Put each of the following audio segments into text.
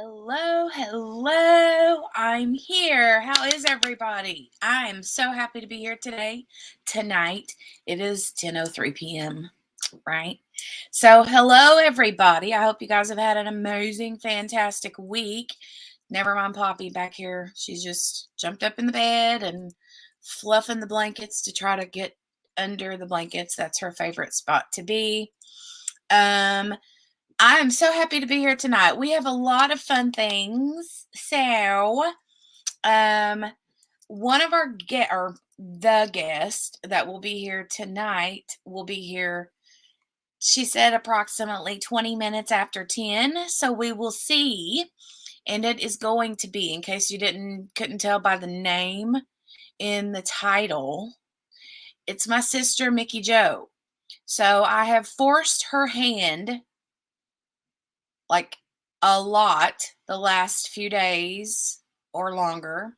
Hello, hello. I'm here. How is everybody? I'm so happy to be here tonight. It is 10:03 p.m., right? So, hello everybody. I hope you guys have had an amazing, fantastic week. Never mind Poppy back here. She's just jumped up in the bed and fluffing the blankets to try to get under the blankets. That's her favorite spot to be. I am so happy to be here tonight. We have a lot of fun things. So, um, one of our the guest that will be here tonight will be here. She said approximately 20 minutes after 10. So we will see. And it is going to be, in case you couldn't tell by the name in the title, it's my sister Mickey Jo. So I have forced her hand like a lot the last few days or longer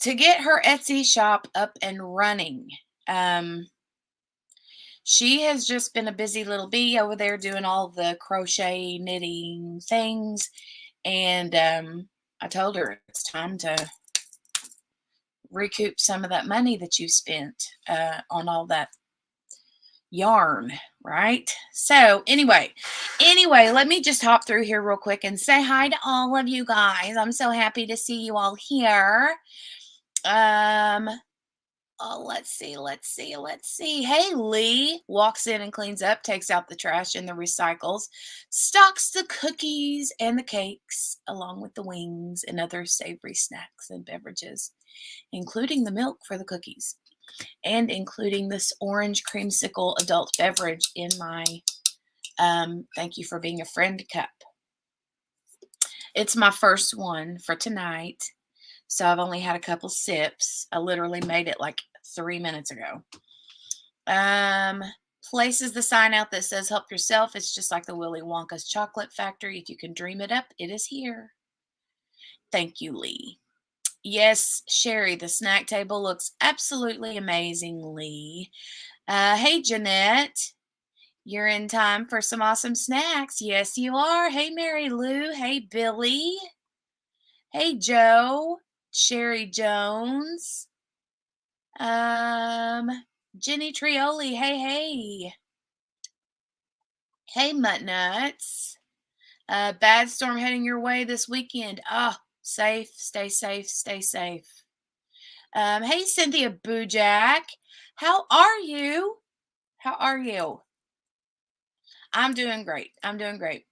to get her Etsy shop up and running. She has just been a busy little bee over there doing all the crochet knitting things. And I told her it's time to recoup some of that money that you spent on all that yarn, right? So anyway, let me just hop through here real quick and say hi to all of you guys. I'm so happy to see you all here. Let's see. Hey, Lee walks in and cleans up, takes out the trash and the recycles, stocks the cookies and the cakes, along with the wings and other savory snacks and beverages, including the milk for the cookies, and including this orange creamsicle adult beverage in my thank you for being a friend cup. It's my first one for tonight, so I've only had a couple sips. I literally made it like 3 minutes ago. Places the sign out that says help yourself. It's just like the Willy Wonka's chocolate factory. If you can dream it up, it is here. Thank you, Lee. Yes, Sherry, the snack table looks absolutely amazing, Lee. Hey, Jeanette. You're in time for some awesome snacks. Yes, you are. Hey, Mary Lou. Hey, Billy. Hey, Joe. Sherry Jones. Jenny Trioli. Hey, hey. Hey, Muttnuts. Bad storm heading your way this weekend. Oh, safe. Stay safe. Stay safe. Hey, Cynthia Boojak. How are you? How are you? I'm doing great. I'm doing great.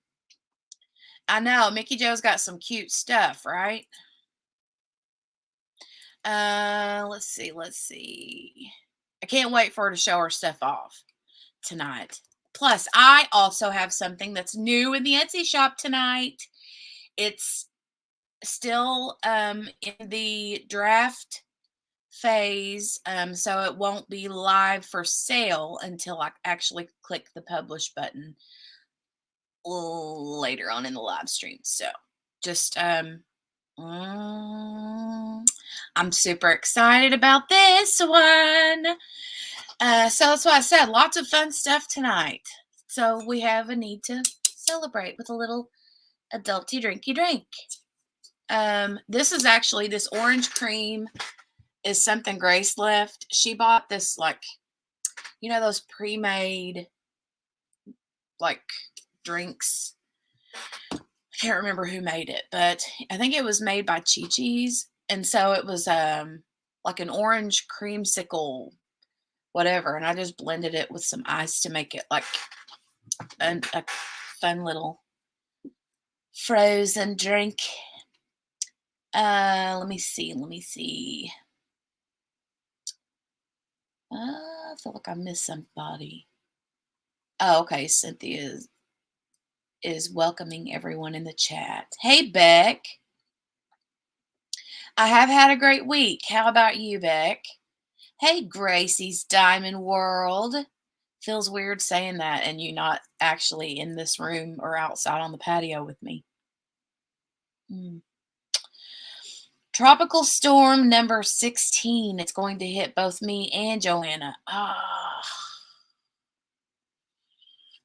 I know Mickey Jo's got some cute stuff, right? Let's see. I can't wait for her to show her stuff off tonight. Plus, I also have something that's new in the Etsy shop tonight. It's still in the draft phase, so it won't be live for sale until I actually click the publish button later on in the live stream. So just I'm super excited about this one. So that's why I said lots of fun stuff tonight. So we have a need to celebrate with a little adulty drinky drink. This is actually, this orange cream is something Grace left. She bought this, like, you know, those pre-made like drinks. I can't remember who made it, but I think it was made by Chi-Chi's. And so it was like an orange creamsicle, whatever. And I just blended it with some ice to make it like a fun little frozen drink. Let me see. I feel like I missed somebody. Oh, okay. Cynthia is welcoming everyone in the chat. Hey, Beck. I have had a great week. How about you, Beck? Hey, Gracie's Diamond World. Feels weird saying that and you not actually in this room or outside on the patio with me. Tropical storm number 16. It's going to hit both me and Joanna.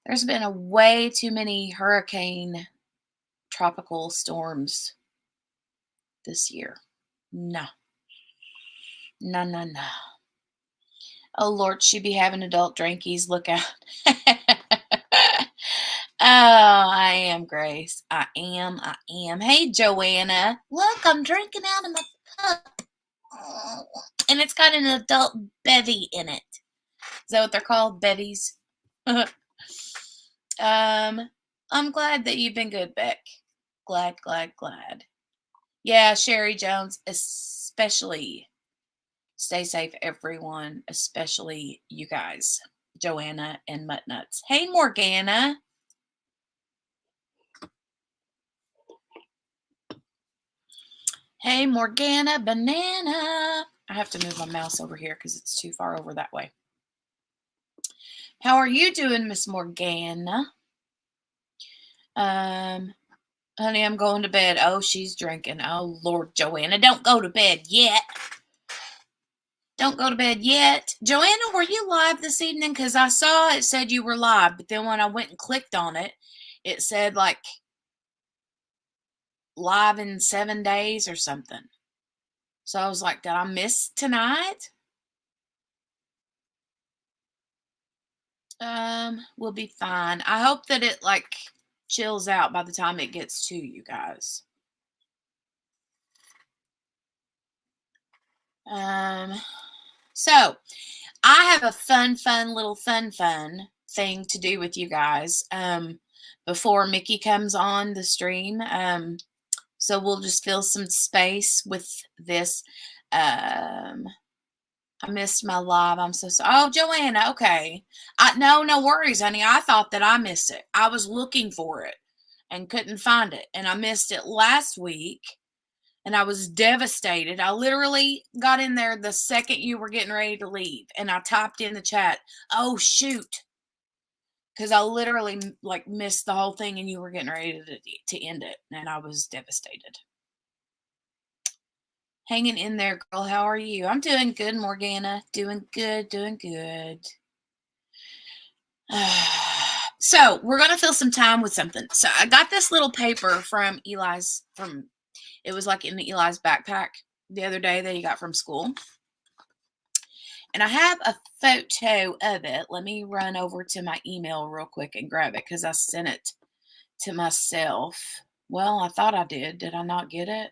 There's been a way too many hurricane tropical storms this year. No. No, no, no. Oh, Lord, she be having adult drinkies. Look out. Oh, I am, Grace. I am. Hey, Joanna. Look, I'm drinking out of my cup. And it's got an adult bevy in it. Is that what they're called? Bevies? I'm glad that you've been good, Beck. Glad. Yeah, Sherry Jones, especially. Stay safe, everyone, especially you guys. Joanna and Mutt Nuts. Hey, Morgana. Hey, Morgana Banana. I have to move my mouse over here because it's too far over that way. How are you doing, Miss Morgana? Honey, I'm going to bed. Oh, she's drinking. Oh, Lord, Joanna, don't go to bed yet. Don't go to bed yet. Joanna, were you live this evening? Because I saw it said you were live, but then when I went and clicked on it, it said like live in 7 days or something. So I was like, did I miss tonight? We'll be fine. I hope that it like chills out by the time it gets to you guys. So I have a fun thing to do with you guys before Mickey comes on the stream. So we'll just fill some space with this. I missed my live. I'm so sorry. Oh, Joanna, okay. No worries, honey. I thought that I missed it. I was looking for it and couldn't find it. And I missed it last week. And I was devastated. I literally got in there the second you were getting ready to leave. And I typed in the chat, oh, shoot. Because I literally like missed the whole thing and you were getting ready to end it. And I was devastated. Hanging in there, girl. How are you? I'm doing good, Morgana. Doing good. So we're going to fill some time with something. So I got this little paper from Eli's, it was like in Eli's backpack the other day that he got from school. And I have a photo of it. Let me run over to my email real quick and grab it because I sent it to myself. Well, I thought I did. Did I not get it?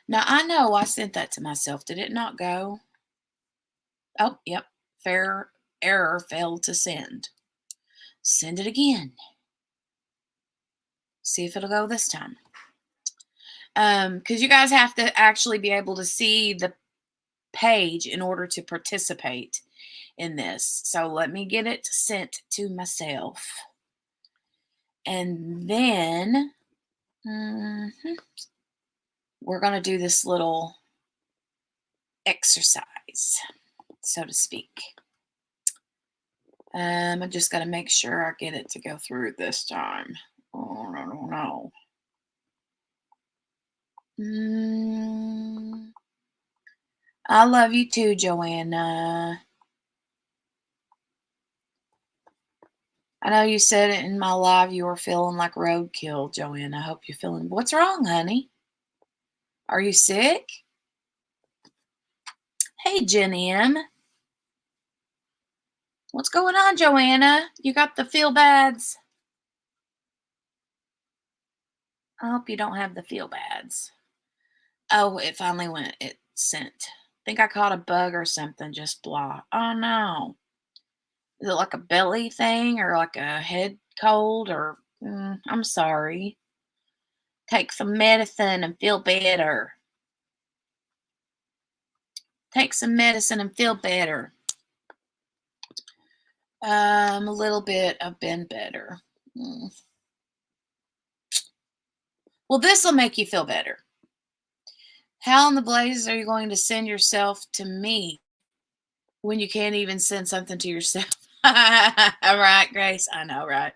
Now, I know I sent that to myself. Did it not go? Oh, yep. Fair error, failed to send. Send it again. See if it'll go this time. Because you guys have to actually be able to see the page in order to participate in this. So let me get it sent to myself. And then we're going to do this little exercise, so to speak. I just got to make sure I get it to go through this time. Oh, no. I love you too, Joanna. I know you said it in my live you were feeling like roadkill, Joanna. I hope you're feeling... What's wrong, honey? Are you sick? Hey, Jen M. What's going on, Joanna? You got the feel bads? I hope you don't have the feel bads. Oh, it finally went. It sent. I think I caught a bug or something. Just blah. Oh, no. Is it like a belly thing or like a head cold or... I'm sorry. Take some medicine and feel better. Take some medicine and feel better. A little bit. I've been better. Well, this will make you feel better. How in the blazes are you going to send yourself to me when you can't even send something to yourself? All right, Grace. I know, right?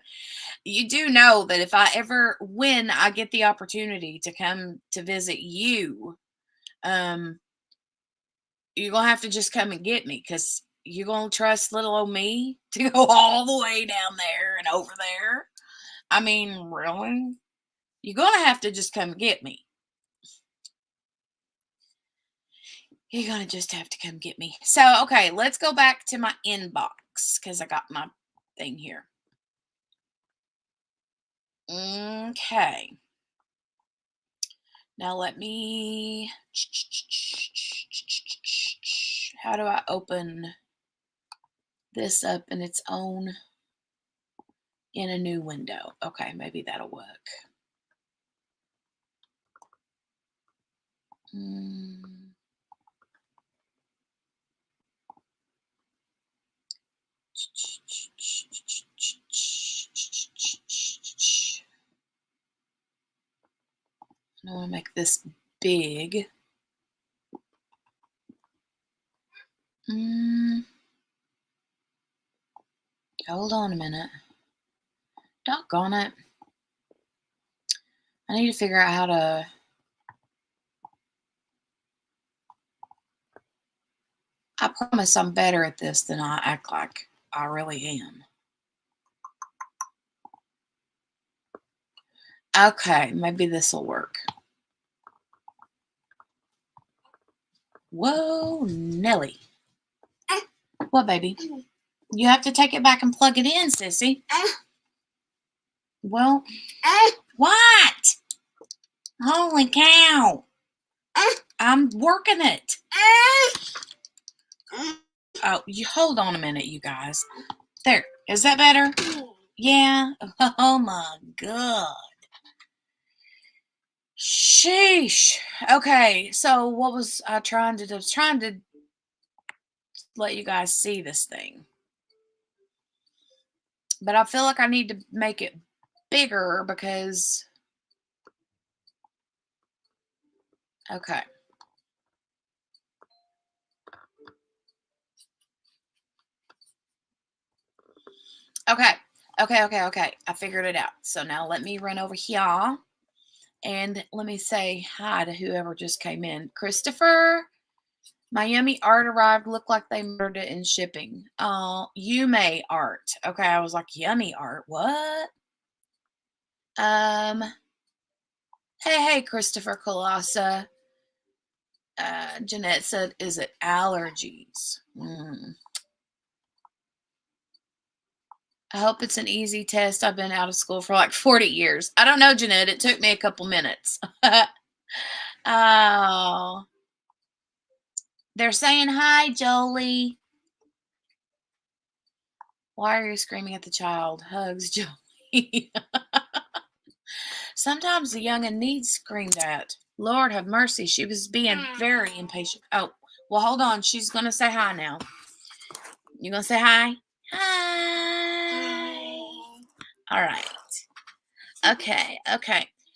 You do know that if I ever, when I get the opportunity to come to visit you, you're going to have to just come and get me because you're going to trust little old me to go all the way down there and over there. I mean, really? You're going to have to just come get me. You're going to just have to come get me. So, okay, let's go back to my inbox because I got my thing here. Okay. Now let me, how do I open this up in its own, in a new window? Okay, maybe that'll work. I want to make this big. Hold on a minute. Doggone it. I need to figure out how to. I promise I'm better at this than I act like I really am. Okay, maybe this will work. Whoa, Nelly. What, baby? You have to take it back and plug it in, sissy. Well, what? Holy cow. I'm working it. Oh, you hold on a minute, you guys. There. Is that better? Yeah. Oh my God. Sheesh. Okay, so what was I trying to do? I was trying to let you guys see this thing. But I feel like I need to make it bigger because, okay. Okay. I figured it out. So now let me run over here and let me say hi to whoever just came in. Christopher, my yummy art arrived. Looked like they murdered it in shipping. Yume art. Okay, I was like, yummy art. What? Hey, Christopher Colassa. Jeanette said, is it allergies? I hope it's an easy test. I've been out of school for like 40 years. I don't know, Jeanette. It took me a couple minutes. Oh. They're saying hi, Jolie. Why are you screaming at the child? Hugs, Jolie. Sometimes the young'un needs screamed at. Lord have mercy. She was being very impatient. Oh, well, hold on. She's going to say hi now. You going to say hi? Hi. All right. Okay.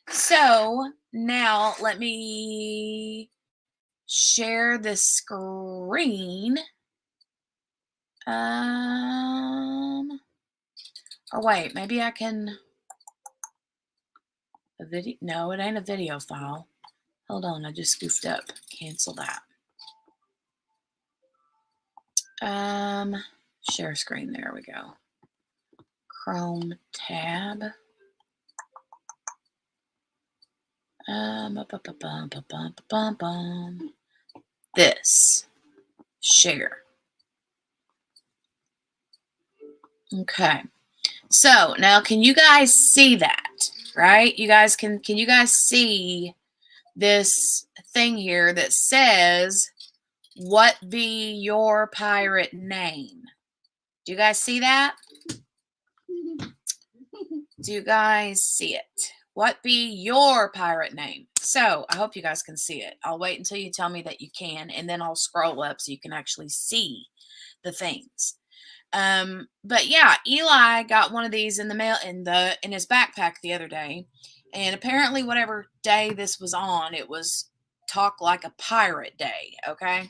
So now let me share the screen. Or wait, maybe I can. A video? No, it ain't a video file. Hold on, I just goofed up. Cancel that. Share screen. There we go. Chrome tab. This. Share. Okay. So now can you guys see that? Right? You guys can you guys see this thing here that says, what be your pirate name? Do you guys see that? Do you guys see it? What be your pirate name? So I hope you guys can see it. I'll wait until you tell me that you can, and then I'll scroll up so you can actually see the things. But yeah, Eli got one of these in the mail in his backpack the other day, and apparently whatever day this was on, it was Talk Like a Pirate Day. Okay,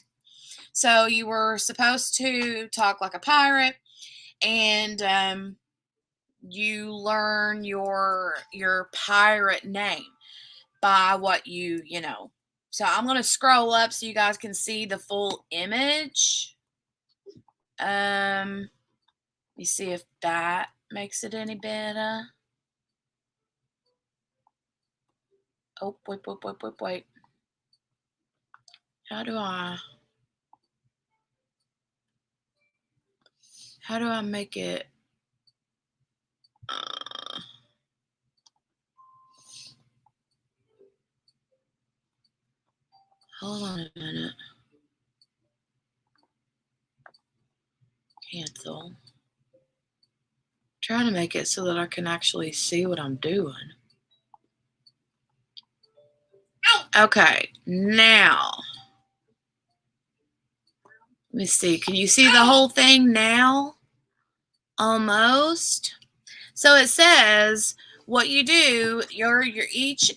so you were supposed to talk like a pirate, and you learn your pirate name by what you know. So I'm gonna scroll up so you guys can see the full image. Let me see if that makes it any better. Oh, wait. How do I make it? Hold on a minute. Cancel. Trying to make it so that I can actually see what I'm doing. Okay, now let me see. Can you see the whole thing now? Almost. So it says what you do. Each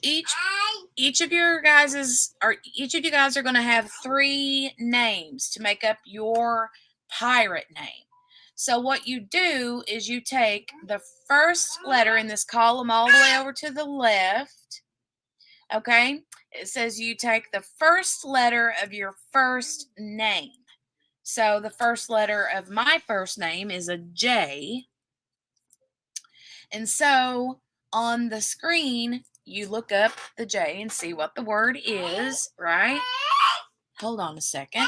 of you guys are going to have 3 names to make up your pirate name. So what you do is you take the first letter in this column all the way over to the left. Okay? It says you take the first letter of your first name. So the first letter of my first name is a J. And so on the screen, you look up the J and see what the word is, right? Hold on a second.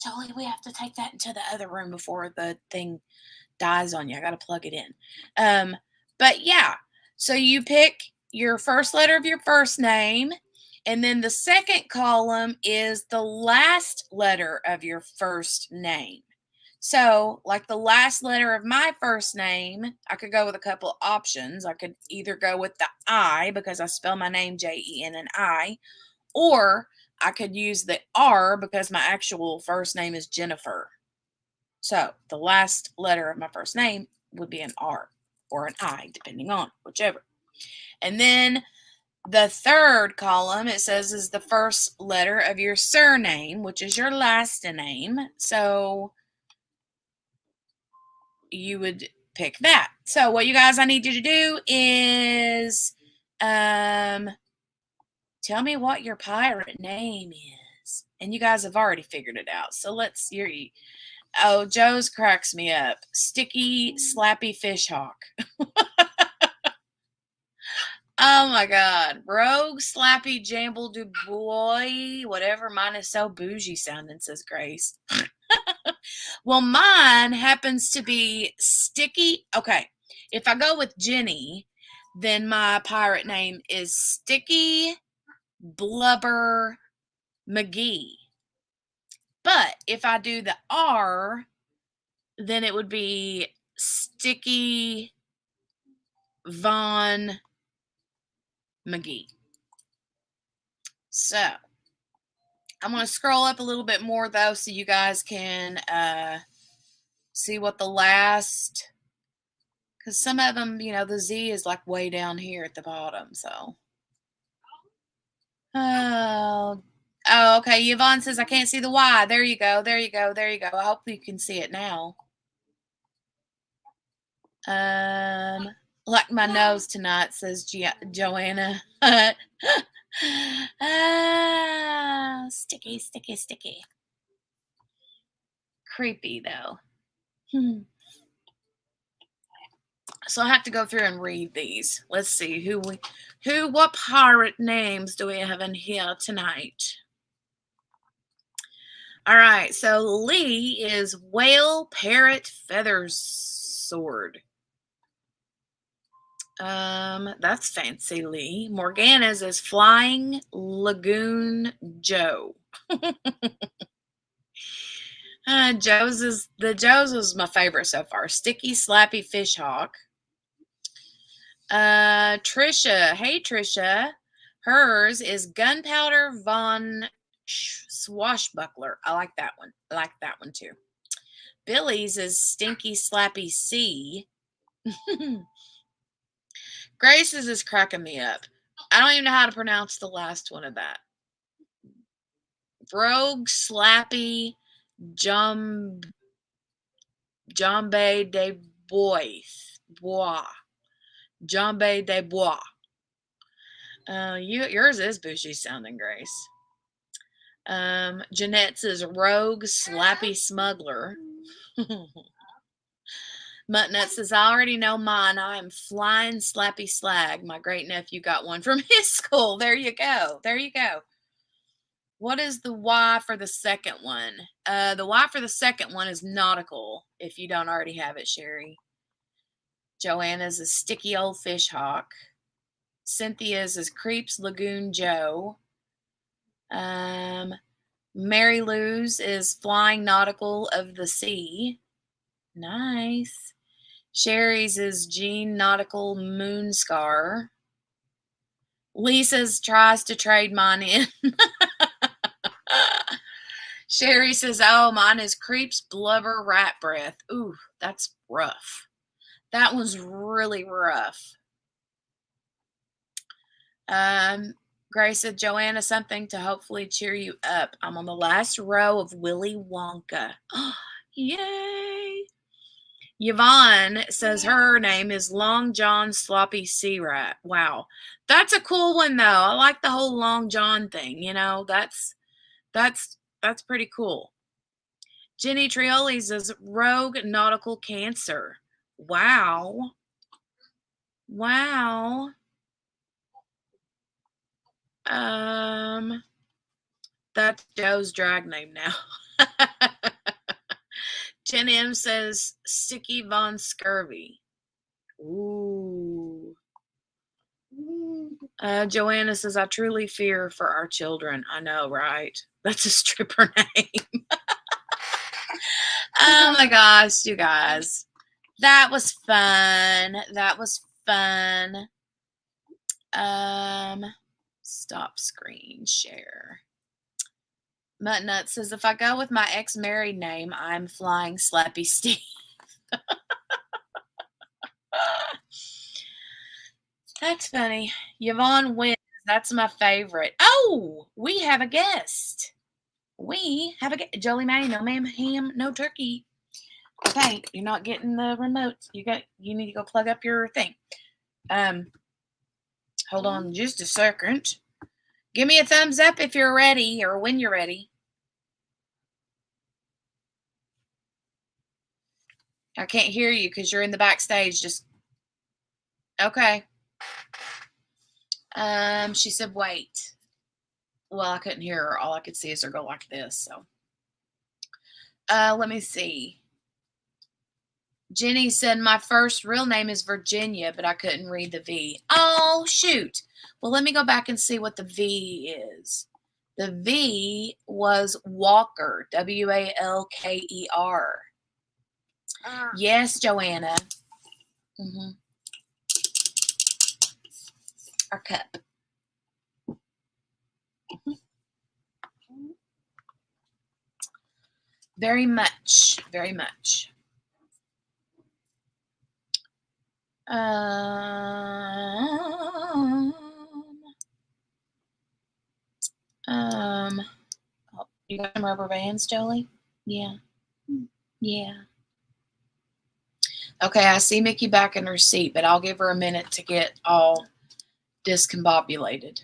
Jolie, we have to take that into the other room before the thing dies on you. I got to plug it in. But yeah, so you pick your first letter of your first name, and then the second column is the last letter of your first name. So, like the last letter of my first name, I could go with a couple options. I could either go with the I because I spell my name Jenni, or I could use the R because my actual first name is Jennifer. So, the last letter of my first name would be an R or an I, depending on whichever. And then the third column, it says, is the first letter of your surname, which is your last name. So, you would pick that. So what you guys, I need you to do is tell me what your pirate name is. And you guys have already figured it out. So let's oh, Joe's cracks me up. Sticky Slappy Fish Hawk. Oh my God. Rogue Slappy Jamble Du Boy. Whatever. Mine is so bougie sounding, says Grace. Well, mine happens to be Sticky. Okay, if I go with Jenny, then my pirate name is Sticky Blubber McGee. But if I do the R, then it would be Sticky Von McGee. So I'm going to scroll up a little bit more, though, so you guys can see what the last, because some of them, the Z is like way down here at the bottom. So, oh, okay. Yvonne says I can't see the Y. There you go. I hope you can see it now. Like my nose tonight, says Joanna. Sticky. Creepy though. So I have to go through and read these. Let's see what pirate names do we have in here tonight? All right, so Lee is Whale Parrot Feathers Sword. That's fancy, Lee. Morgana's is Flying Lagoon Joe. Joe's was my favorite so far. Sticky Slappy Fish Hawk. Trisha. Hey, Trisha. Hers is Gunpowder Von Swashbuckler. I like that one. I like that one too. Billy's is Stinky Slappy C. Grace's is cracking me up. I don't even know how to pronounce the last one of that. Rogue Slappy Jambe de Bois. Jambe de Bois. Yours is bougie sounding, Grace. Jeanette's is Rogue Slappy Smuggler. Muttnut says, I already know mine. I am flying slappy slag. My great nephew got one from his school. There you go. There you go. What is the Y for the second one? The Y for the second one is nautical, if you don't already have it, Sherry. Joanna's is sticky old fish hawk. Cynthia's is Creeps Lagoon Joe. Mary Lou's is Flying Nautical of the Sea. Nice. Sherry's is Jean Nautical Moonscar. Lisa's tries to trade mine in. Sherry says, oh, mine is Creeps Blubber Rat Breath. Ooh, that's rough. That one's really rough. Grace said, Joanna, something to hopefully cheer you up. I'm on the last row of Willy Wonka. Oh, yay. Yvonne says her name is Long John Sloppy Sea Rat. Wow. That's a cool one, though. I like the whole Long John thing. You know, that's pretty cool. Jenny Trioli's is Rogue Nautical Cancer. Wow. Wow. That's Joe's drag name now. Jen M says Sticky Von Scurvy. Ooh. Joanna says, I truly fear for our children. I know, right? That's a stripper name. Oh my gosh, you guys. That was fun. That was fun. Stop screen share. Muttnut says, if I go with my ex-married name, I'm Flying Slappy Steve. That's funny. Yvonne wins. That's my favorite. Oh, we have a guest. We have a guest. Jolie Mae, no ma'am, ham, no turkey. Okay, you're not getting the remote. You need to go plug up your thing. Hold on just a second. Give me a thumbs up if you're ready or when you're ready. I can't hear you because you're in the backstage. Just okay. She said, wait. Well, I couldn't hear her. All I could see is her go like this. So, let me see. Jenny said, my first real name is Virginia, but I couldn't read the V. Oh, shoot. Well, let me go back and see what the V is. The V was Walker, Walker. Yes, Joanna. Our cup. Very much, very much. You got some rubber bands, Jolie? Yeah. Yeah. Okay, I see Mickey back in her seat, but I'll give her a minute to get all discombobulated.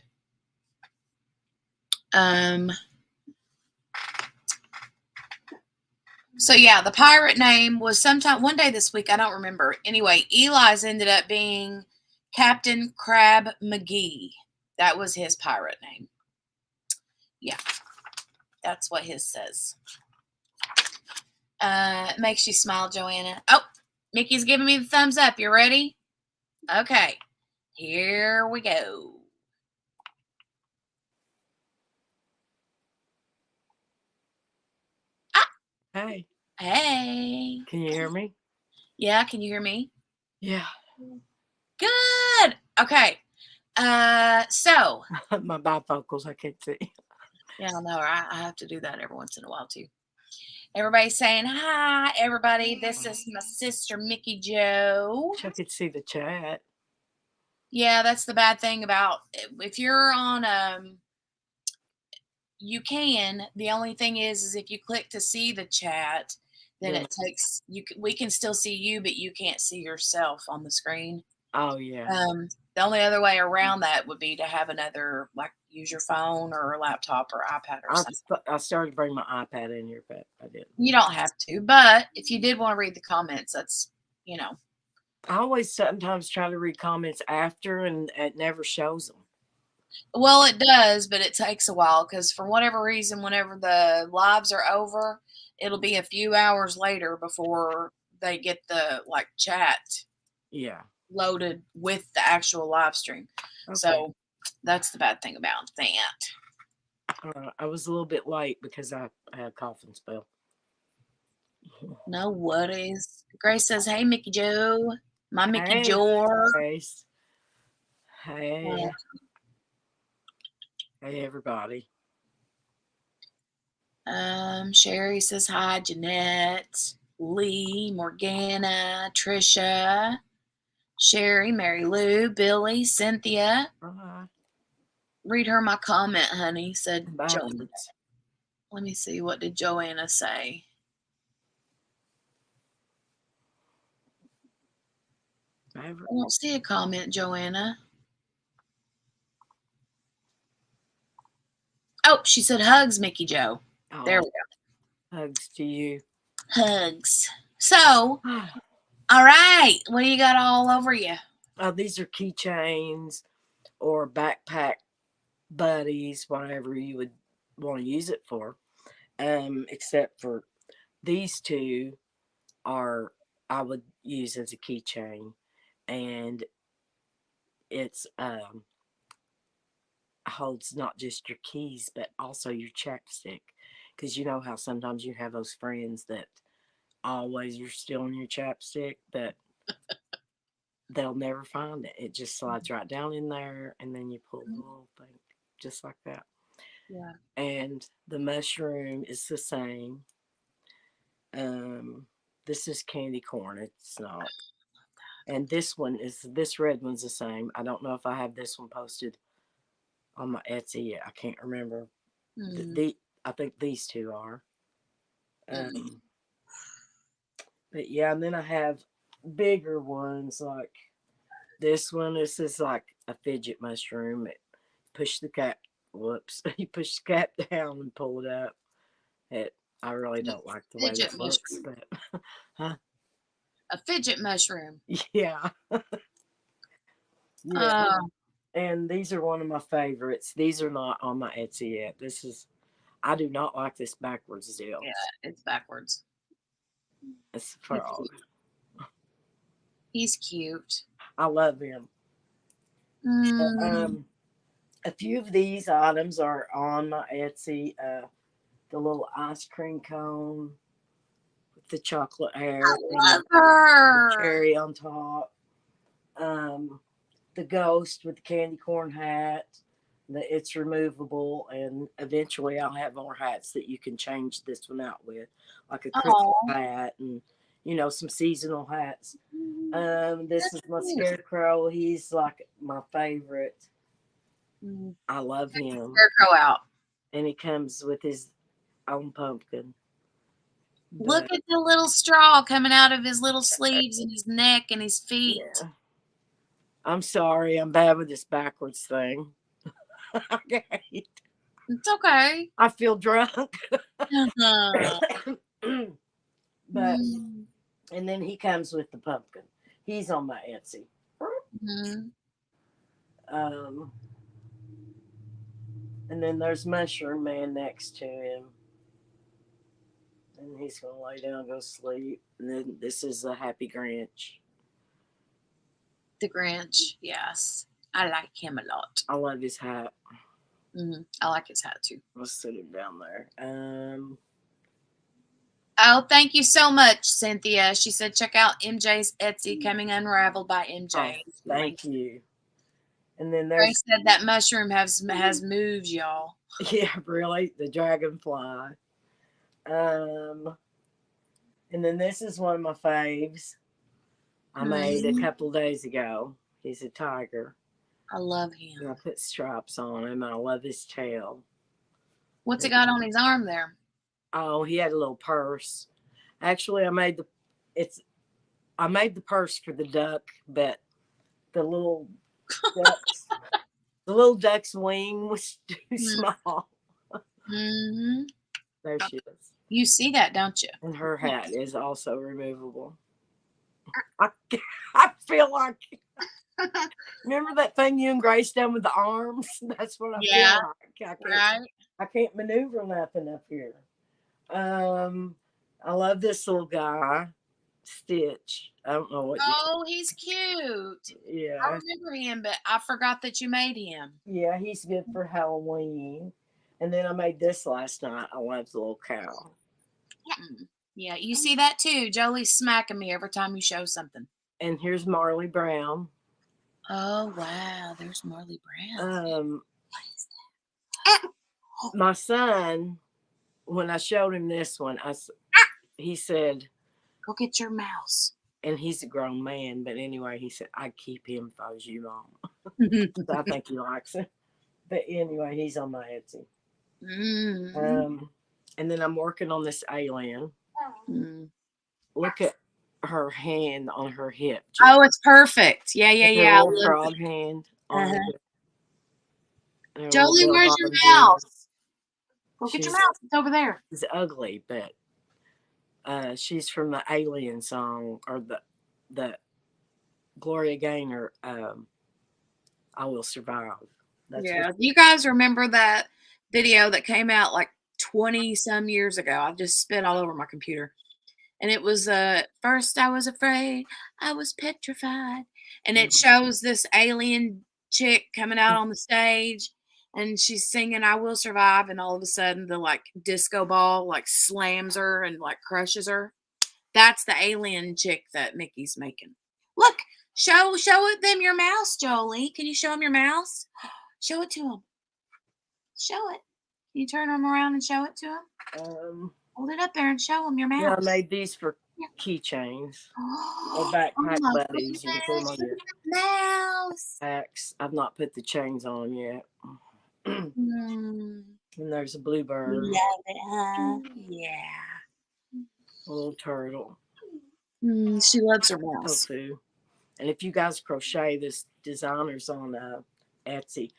So yeah, the pirate name was one day this week, I don't remember. Anyway, Eli's ended up being Captain Crab McGee. That was his pirate name. Yeah, that's what his says. Makes you smile, Joanna. Oh, Mickey's giving me the thumbs up. You ready? Okay, here we go. Hey. Hey. Can you hear me? Yeah, can you hear me? Yeah. Good. Okay. So. My bifocals, I can't see. Yeah, no, I have to do that every once in a while, too. Everybody's saying, hi, everybody. This is my sister, Mickey Jo. I could see the chat. Yeah, that's the bad thing about if you're on, you can. The only thing is if you click to see the chat, then it takes, we can still see you, but you can't see yourself on the screen. Oh, yeah. The only other way around that would be to have another, like, use your phone or a laptop or iPad or something. I started to bring my iPad in here, but I didn't. You don't have to, but if you did want to read the comments, that's, you know. I always sometimes try to read comments after, and it never shows them. Well, it does, but it takes a while because for whatever reason, whenever the lives are over, it'll be a few hours later before they get the like chat Yeah. loaded with the actual live stream. Okay. So that's the bad thing about that. I was a little bit late because I had a coughing spell. No worries. Grace says, "Hey, Mickey Joe, my Mickey Hey, Joe." Grace. Hey. Hey, everybody. Sherry says hi. Jeanette, Lee, Morgana, Trisha, Sherry, Mary Lou, Billy, Cynthia. Read her my comment, honey, said Joanna. Let me see. What did Joanna say? I don't see a comment, Joanna. Oh, she said hugs, Mickey Joe. Oh, there we go. Hugs to you. Hugs. So, all right. What do you got all over you? Oh, these are keychains or backpack buddies, whatever you would want to use it for. Except for these two are I would use as a keychain, and it's holds not just your keys but also your chapstick, because you know how sometimes you have those friends that always you're stealing your chapstick, but they'll never find it. It just slides right down in there, and then you pull the little thing just like that. Yeah. And the mushroom is the same. This is candy corn. It's not. And this red one's the same. I don't know if I have this one posted on my Etsy yet. I can't remember. I think these two are. But yeah, and then I have bigger ones like this one. This is like a fidget mushroom. It push the cap. Whoops! You push the cap down and pull it up. I really don't like the way this looks, but huh? A fidget mushroom. Yeah. Yeah. And these are one of my favorites. These are not on my Etsy yet. I do not like this backwards deal. Yeah, it's backwards. It's a frog. He's cute. I love him. A few of these items are on my Etsy. The little ice cream cone with the chocolate hair. I love her. The cherry on top. The ghost with the candy corn hat. It's removable, and eventually I'll have more hats that you can change this one out with, like a Christmas hat and some seasonal hats. This is my scarecrow. He's like my favorite. I love him. Scarecrow out, and he comes with his own pumpkin. Look at the little straw coming out of his little sleeves and his neck and his feet. Yeah. I'm sorry, I'm bad with this backwards thing. Okay. It's okay. I feel drunk. But and then he comes with the pumpkin. He's on my Etsy. And then there's Mushroom Man next to him. And he's gonna lay down and go sleep. And then this is the Happy Grinch. The Grinch, yes. I like him a lot. I love his hat. I like his hat too. Let's sit him down there. Oh, thank you so much, Cynthia. She said, check out MJ's Etsy, Coming Unraveled by MJ. Oh, thank you. And then Grace said that mushroom has moves, y'all. Yeah, really? The dragonfly. And then this is one of my faves. I made a couple days ago. He's a tiger. I love him. And I put stripes on him. I love his tail. What's it got on his arm there? Oh, he had a little purse. Actually, I made the purse for the duck, but the little duck's wing was too small. There she is. You see that, don't you? And her hat is also removable. I feel like, remember that thing you and Grace done with the arms? That's what I feel Yeah, like. right. I can't maneuver nothing up here. I love this little guy, Stitch. I don't know what you. Oh, he's cute. I Yeah, remember him, but I forgot that you made him. yeah, he's good for Halloween. And then I made this last night. I love the little cow. Yeah, you see that too. Jolie's smacking me every time you show something. And here's Marley Brown. Oh, wow. There's Marley Brown. Um, my son, when I showed him this one, he said, Go get your mouse. and he's a grown man, but anyway, he said, I'd keep him if I was you, Mom. So I think he likes it. But anyway, he's on my Etsy. And then I'm working on this alien. Look at her hand on her hip. Oh, it's perfect. Yeah, yeah, yeah. Little frog hand on her hip. Jolie, where's your mouse? Go get your mouse. It's over there. She's ugly, but she's from the Alien song, or the Gloria Gaynor, I Will Survive. Yeah, you guys remember that video that came out like 20 some years ago? I just spit all over my computer. And it was first I was afraid, I was petrified. And it shows this alien chick coming out on the stage and she's singing I Will Survive, and all of a sudden the like disco ball like slams her and like crushes her. That's the alien chick that Mickey's making. Look, show them your mouse, Jolie. Can you show them your mouse? Show it to them. Show it. Can you turn them around and show it to them? Hold it up there and show them your mouse. Yeah, I made these for keychains or backpack buddies. You can put them on your mouse. Packs. I've not put the chains on yet. And there's a bluebird. Love it, huh? Yeah. A little turtle. She loves her mouse. Tofu. And if you guys crochet, this designer's on Etsy.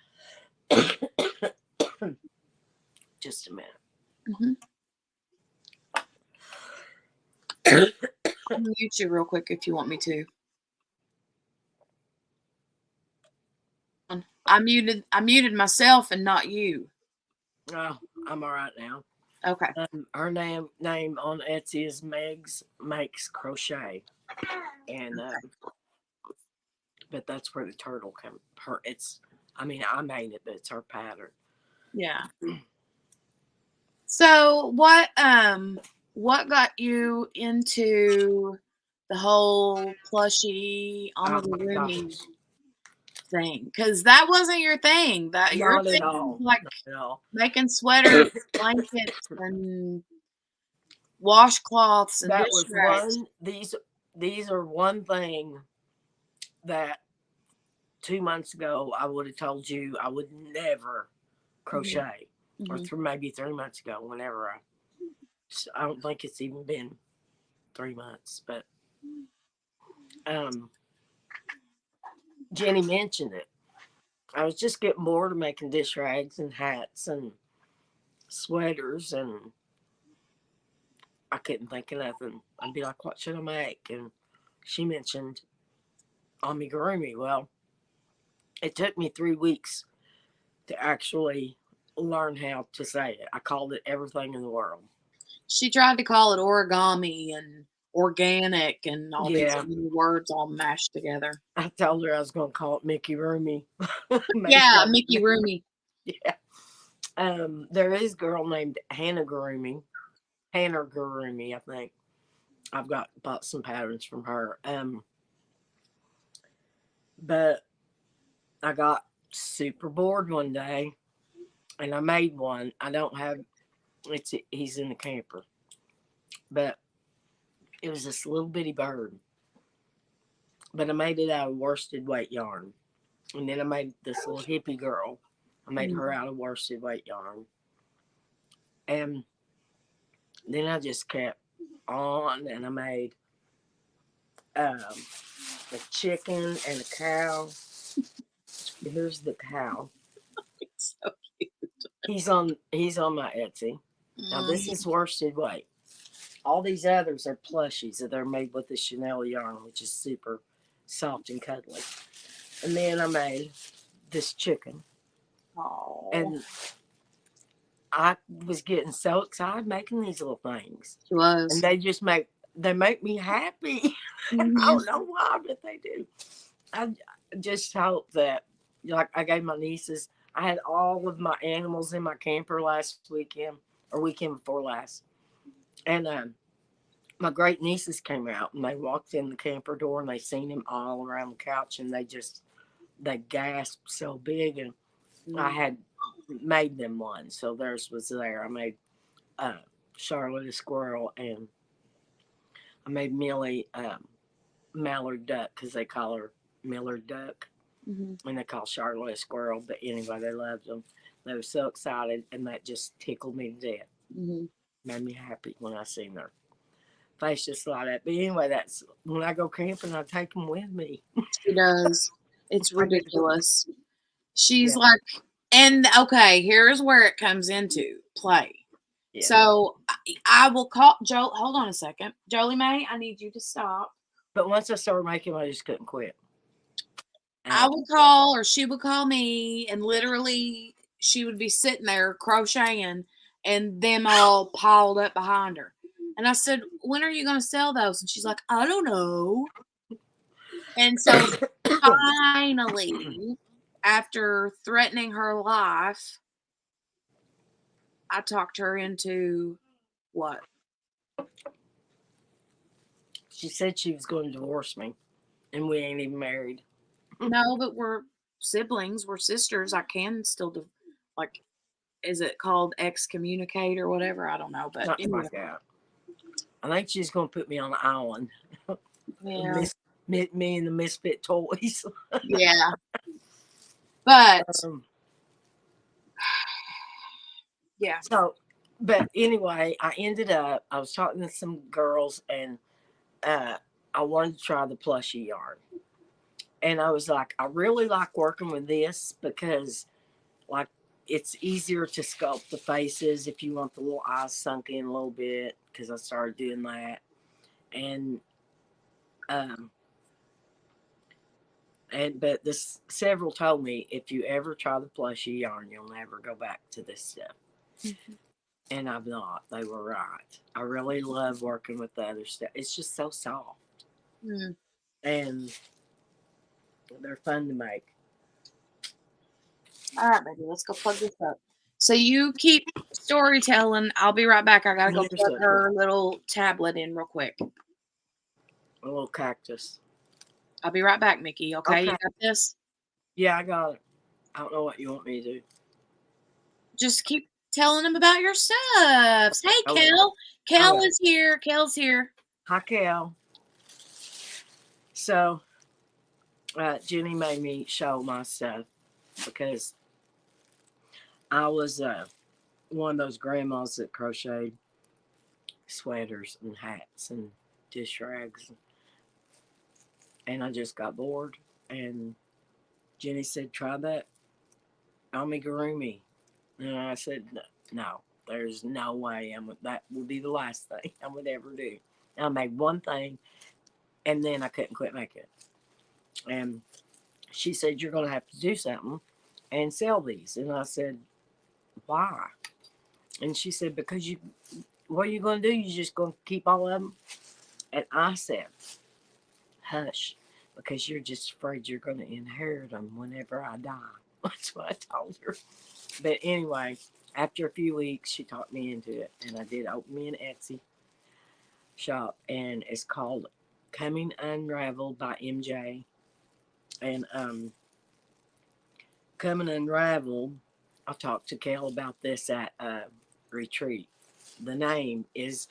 Just a minute. I'll mute you real quick if you want me to. I muted myself and not you. Oh, I'm all right now. Okay. Her name on Etsy is Megs Makes Crochet, and but that's where the turtle comes. I made it, but it's her pattern. Yeah. So what got you into the whole plushie amigurumi thing? Because that wasn't your thing. That your thing was like making sweaters, blankets, and washcloths and that dish was rags. These are one thing that 2 months ago I would have told you I would never crochet, or maybe 3 months ago, whenever I don't think it's even been 3 months, but Jenny mentioned it. I was just getting bored of making dish rags and hats and sweaters, and I couldn't think of nothing. I'd be like, what should I make? And she mentioned amigurumi. Well, it took me 3 weeks to actually learn how to say it. I called it everything in the world. She tried to call it origami and organic and all these words all mashed together. I told her I was going to call it Mickey Roomy. Yeah, Mickey Roomy. Yeah. There is a girl named Hannah Gurumi, I think. I've bought some patterns from her. But I got super bored one day, and I made one. I don't have. He's in the camper, but it was this little bitty bird. But I made it out of worsted weight yarn, and then I made this little hippie girl. I made her out of worsted weight yarn, and then I just kept on, and I made a chicken and a cow. Here's the cow. It's so cute. He's on my Etsy. Now this is worsted weight. All these others are plushies that are made with the Chanel yarn, which is super soft and cuddly. And then I made this chicken. Oh, And I was getting so excited making these little things. she was. And they make me happy. I don't know why, but they do. I just hope that, like, I gave my nieces, I had all of my animals in my camper last weekend or weekend before last. And my great nieces came out and they walked in the camper door and they seen him all around the couch and they gasped so big. And I had made them one, so theirs was there. I made uh, Charlotte a squirrel, and I made Millie mallard duck because they call her Miller Duck, and they call Charlotte a squirrel. But anyway, they loved them. They were so excited, and that just tickled me to death. Made me happy when I seen their face just like that. But anyway, that's when I go camping, I take them with me. She does. It's ridiculous. She's Yeah. like, and okay, here's where it comes into play. Yeah. So I will call Joe. Hold on a second, Jolie Mae. I need you to stop. But once I started making them, I just couldn't quit. I would call, or she would call me, and literally she would be sitting there crocheting, and them all piled up behind her. And I said, "When are you going to sell those?" And she's like, "I don't know." And so finally, after threatening her life, I talked her into what? She said she was going to divorce me, and we ain't even married. No, but we're siblings. We're sisters. I can still like. Is it called excommunicate or whatever? I don't know. But Something anyway, like that. I think she's going to put me on the island. yeah, Me and the misfit toys. yeah. But yeah. So, but anyway, I was talking to some girls, and I wanted to try the plushie yarn. And I was like, I really like working with this because, like, it's easier to sculpt the faces if you want the little eyes sunk in a little bit, because I started doing that. And um but this several told me if you ever try the plushie yarn, you'll never go back to this stuff. And I've not. They were right. I really love working with the other stuff. It's just so soft. And they're fun to make. All right, baby. Let's go plug this up. So you keep storytelling. I'll be right back. I gotta go Here's plug her little tablet in real quick. a little cactus. I'll be right back, Mickey. Okay, you Okay. got this? Yeah, I got it. I don't know what you want me to do. Just keep telling them about your stuff. Hey, Kel. Kel is here. Kel's here. Hi, Kel. So, Jenny made me show my stuff because I was one of those grandmas that crocheted sweaters and hats and dish rags. And I just got bored. And Jenny said, try that amigurumi. And I said, no, there's no way that would be the last thing I would ever do. And I made one thing, and then I couldn't quit making it. And she said, you're going to have to do something and sell these. And I said, why? And she said, because what are you going to do? You're just going to keep all of them? And I said, hush, because you're just afraid you're going to inherit them whenever I die. That's what I told her. But anyway, after a few weeks, she talked me into it, and I did open me an Etsy shop, and it's called Coming Unraveled by MJ. And Coming Unraveled, I talked to Kel about this at retreat. The name is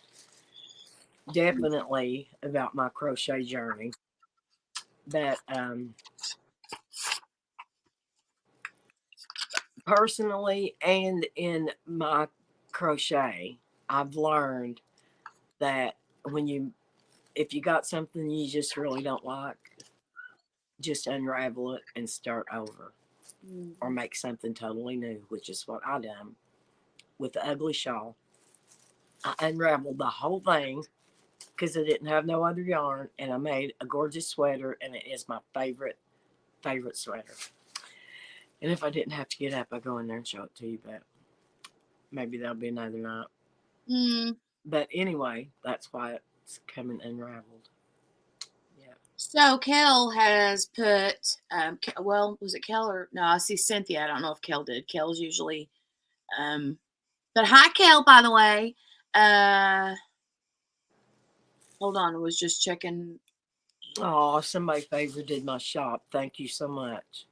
definitely about my crochet journey, but personally and in my crochet, I've learned that if you got something you just really don't like, just unravel it and start over, or make something totally new, which is what I done with the ugly shawl. I unraveled the whole thing because I didn't have no other yarn, and I made a gorgeous sweater, and it is my favorite sweater. And if I didn't have to get up, I'd go in there and show it to you, but maybe that'll be another night. But anyway, that's why it's coming unraveled. Yeah. So Kel has put, well, was it Kel or no? I see Cynthia. I don't know if Kel did. Kel's usually, but hi Kel, by the way. Hold on, I was just checking. Oh, somebody favorited my shop. Thank you so much.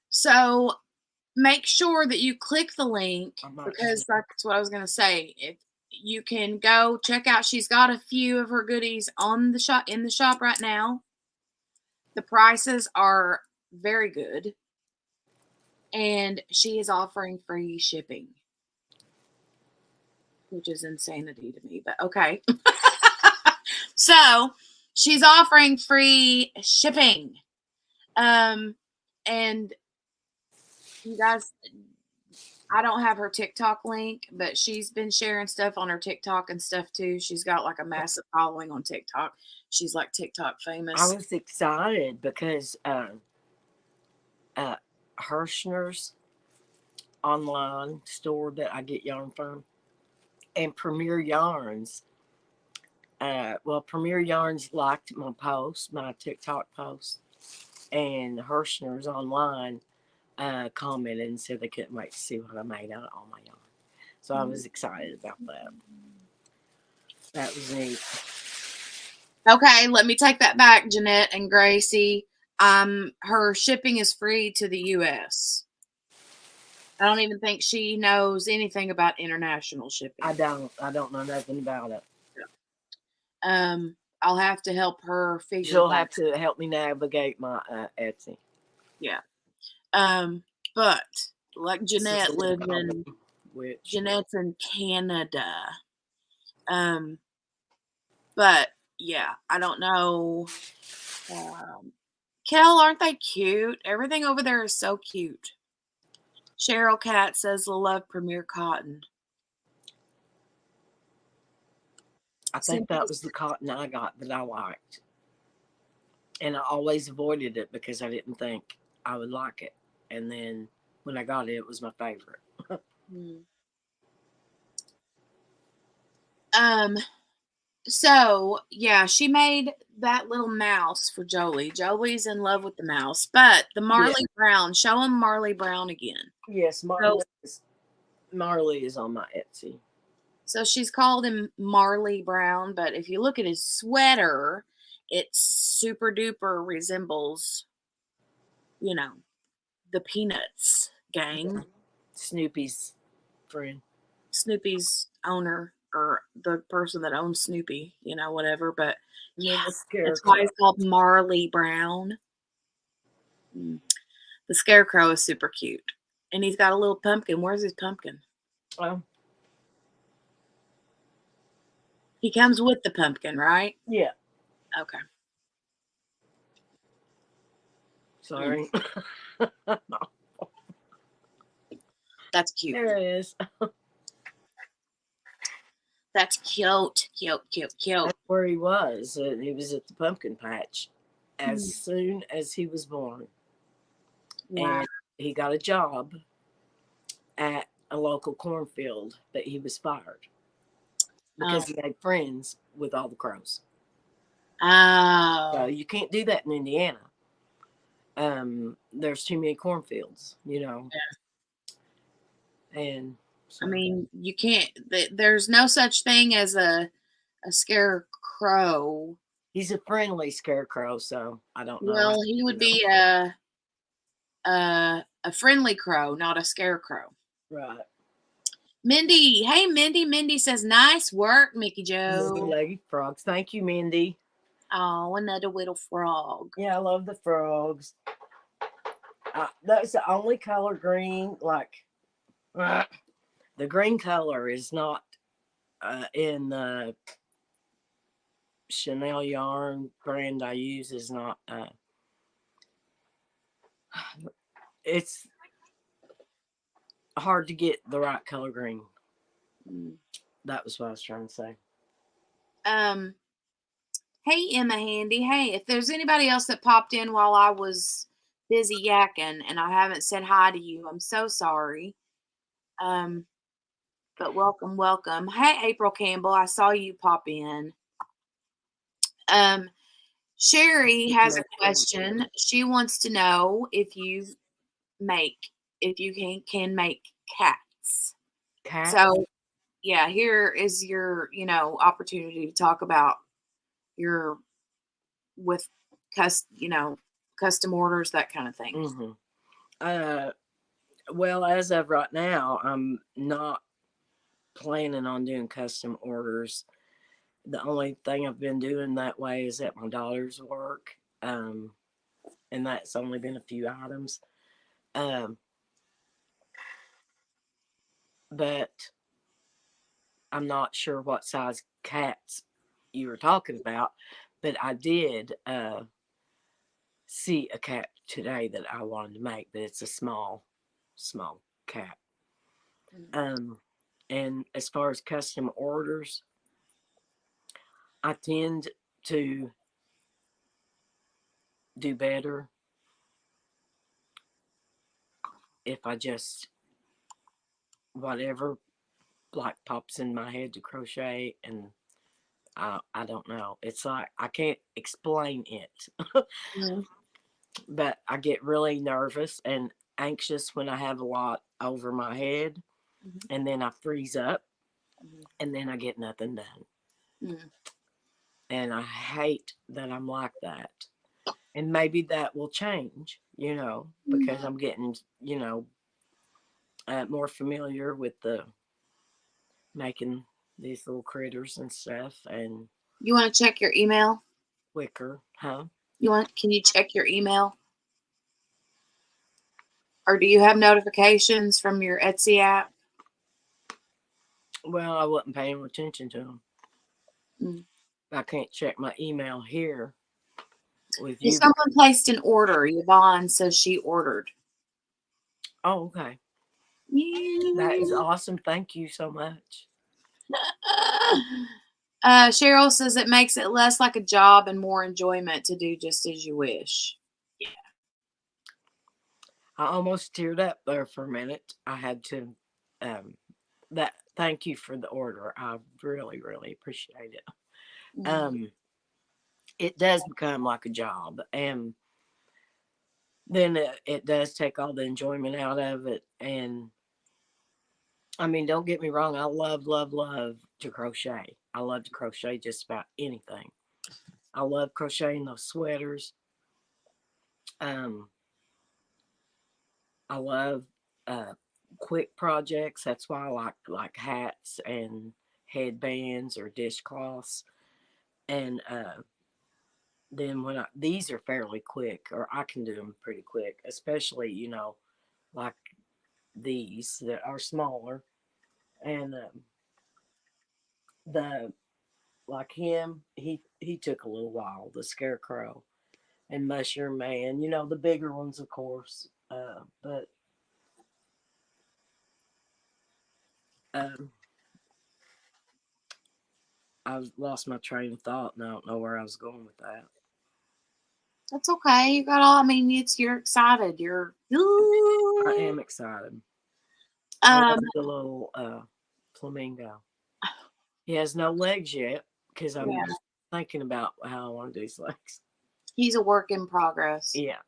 So make sure that you click the link because that's what I was gonna say. If you can go check out, she's got a few of her goodies on the shop in the shop right now. The prices are very good, and she is offering free shipping, which is insanity to me. But okay, so she's offering free shipping, and you guys. I don't have her TikTok link, but she's been sharing stuff on her TikTok and stuff too. She's got like a massive following on TikTok. She's like TikTok famous. I was excited because Hirschner's online store that I get yarn from, and Premier Yarns. Premier Yarns liked my post, my TikTok post, and Hirschner's online commented and said they couldn't wait to see what I made out of all my yarn. So I was excited about that. That was neat. Okay, let me take that back, Jeanette and Gracie. Her shipping is free to the US. I don't even think she knows anything about international shipping. I don't know nothing about it. I'll have to help her figure. She'll have to help me navigate my Etsy. Yeah. But like Jeanette lives in Jeanette's in Canada. But yeah, I don't know. Kel, aren't they cute? Everything over there is so cute. Cheryl Cat says, love Premier Cotton. I think that was the cotton I got that I liked. And I always avoided it because I didn't think I would like it. And then when I got it, it was my favorite. So yeah, she made that little mouse for Jolie. Jolie's in love with the mouse, but the Marley Brown, show him Marley Brown again. Yes, Marley is on my Etsy. So she's called him Marley Brown, but if you look at his sweater, it super duper resembles, the Peanuts gang. Snoopy's friend. Snoopy's owner, or the person that owns Snoopy, whatever. But yeah, that's why it's called Marley Brown. The Scarecrow is super cute. And he's got a little pumpkin. Where's his pumpkin? Oh. He comes with the pumpkin, right? Yeah. Okay. Sorry. That's cute. There it is. That's cute. Cute. That's where he was. He was at the pumpkin patch as soon as he was born. Wow. And he got a job at a local cornfield, but he was fired because he had friends with all the crows. Oh. So you can't do that in Indiana. There's too many cornfields, Yeah. And so, I mean, you can't. There's no such thing as a scarecrow. He's a friendly scarecrow, so I don't know. Well, he would be a friendly crow, not a scarecrow. Right. Mindy, hey Mindy. Mindy says, "Nice work, Mickey Joe." Leggy frogs. Thank you, Mindy. Oh, another little frog. Yeah, I love the frogs. That's the only color green. The green color is not in the Chanel yarn brand I use. Is not. It's hard to get the right color green. That was what I was trying to say. Hey, Emma Handy. Hey, if there's anybody else that popped in while I was busy yakking and I haven't said hi to you, I'm so sorry. But welcome, welcome. Hey, April Campbell, I saw you pop in. Sherry has a question. She wants to know if you can make cats. Cats? So yeah, here is your, opportunity to talk about your with custom orders, that kind of thing. Mm-hmm. Well, as of right now, I'm not planning on doing custom orders. The only thing I've been doing that way is at my daughter's work, and that's only been a few items. But I'm not sure what size cats you were talking about. But I did see a cat today that I wanted to make, but it's a small cat. And as far as custom orders, I tend to do better if I just whatever like pops in my head to crochet, and I don't know. It's like I can't explain it. But I get really nervous and anxious when I have a lot over my head, and then I freeze up, and then I get nothing done. And I hate that I'm like that. And maybe that will change, because I'm getting, more familiar with the making these little critters and stuff and You want to check your email? wicker, huh? Can you check your email? Or do you have notifications from your Etsy app? Well, I wasn't paying attention to them. I can't check my email here with you. Someone placed an order. Yvonne says she ordered. Oh, okay. That is awesome. Thank you so much. Cheryl says it makes it less like a job and more enjoyment to do just as you wish. Yeah. I almost teared up there for a minute. I had to thank you for the order. I really, really appreciate it. It does become like a job, and then it does take all the enjoyment out of it. And I mean, don't get me wrong, I love, love, love to crochet. I love to crochet just about anything. I love crocheting those sweaters. I love quick projects. That's why I like hats and headbands or dishcloths. And then these are fairly quick, or I can do them pretty quick, especially like these that are smaller. And the like him, he took a little while. The scarecrow and mushroom man, the bigger ones, of course. But um, I've lost my train of thought, and I don't know where I was going with that. That's okay. You got all. I mean, you're excited. I am excited. I love the little flamingo. He has no legs yet because I'm thinking about how I want to do his legs. He's a work in progress. Yeah.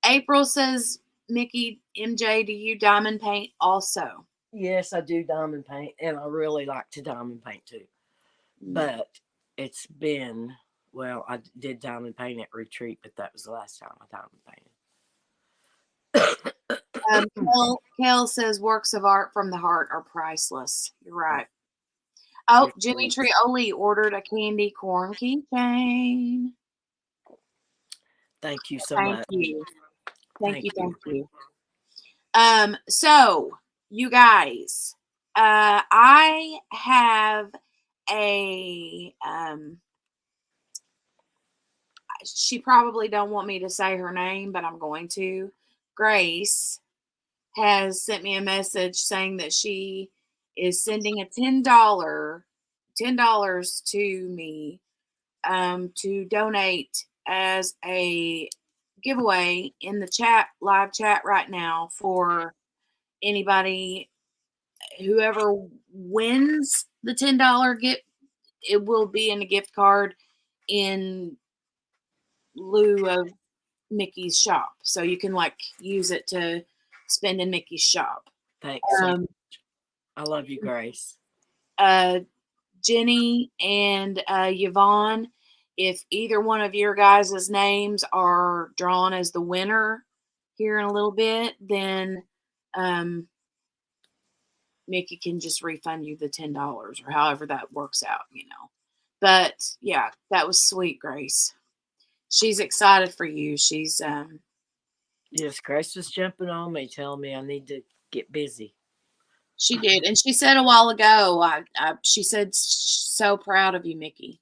April says, Mickey, MJ, do you diamond paint also? Yes, I do diamond paint, and I really like to diamond paint too. But it's been, well, I did diamond paint at retreat, but that was the last time I diamond painted. Kel says works of art from the heart are priceless. You're right. Oh, Jimmy Trioli ordered a candy corn keychain. Thank you so much. Thank you. So you guys, I have a she probably don't want me to say her name, but I'm going to. Grace has sent me a message saying that she is sending a $10 to me to donate as a giveaway in the live chat right now for anybody, whoever wins the $10 gift. It will be in a gift card in lieu of Mickey's shop, so you can like use it to spend in Mickey's shop. Thanks so much. I love you, Grace. Jenny and Yvonne, if either one of your guys' names are drawn as the winner here in a little bit, then Mickey can just refund you the $10 or however that works out, you know. But yeah, that was sweet, Grace. She's excited for you. She's Yes, Grace was jumping on me, telling me I need to get busy. She did, and she said a while ago, she said so proud of you, Mickey.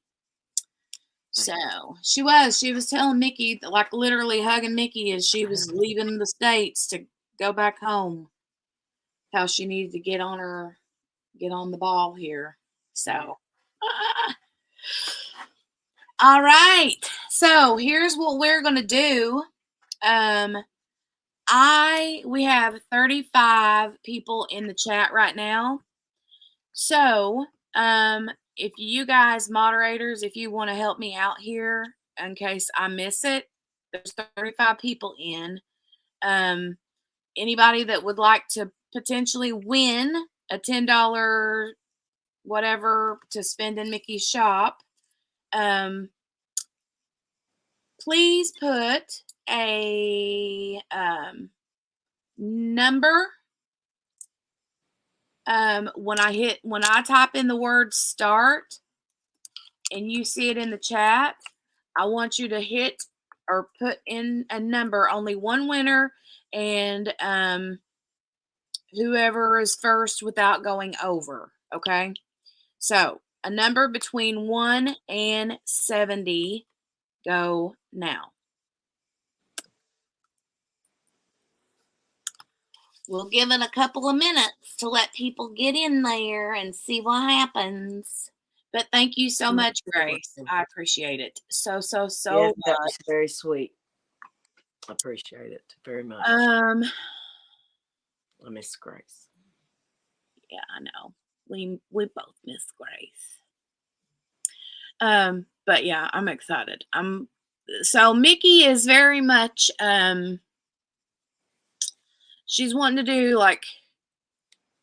So she was telling Mickey, like literally hugging Mickey as she was leaving the States to go back home, how she needed to get on the ball here. So, all right. So here's what we're gonna do. We have 35 people in the chat right now. So, if you guys moderators, if you want to help me out here in case I miss it, there's 35 people in. Anybody that would like to potentially win a $10 whatever to spend in Mickey's shop, please put a number. When I type in the word start and you see it in the chat, I want you to hit or put in a number, only one winner, and whoever is first without going over. Okay. So a number between 1 and 70. Go now. We'll give it a couple of minutes to let people get in there and see what happens. But thank you so much, Grace. I appreciate it so Yes, much. that was very sweet. I appreciate it very much. I miss Grace. Yeah, I know. We both miss Grace. But yeah, I'm excited. So Mickey is very much she's wanting to do like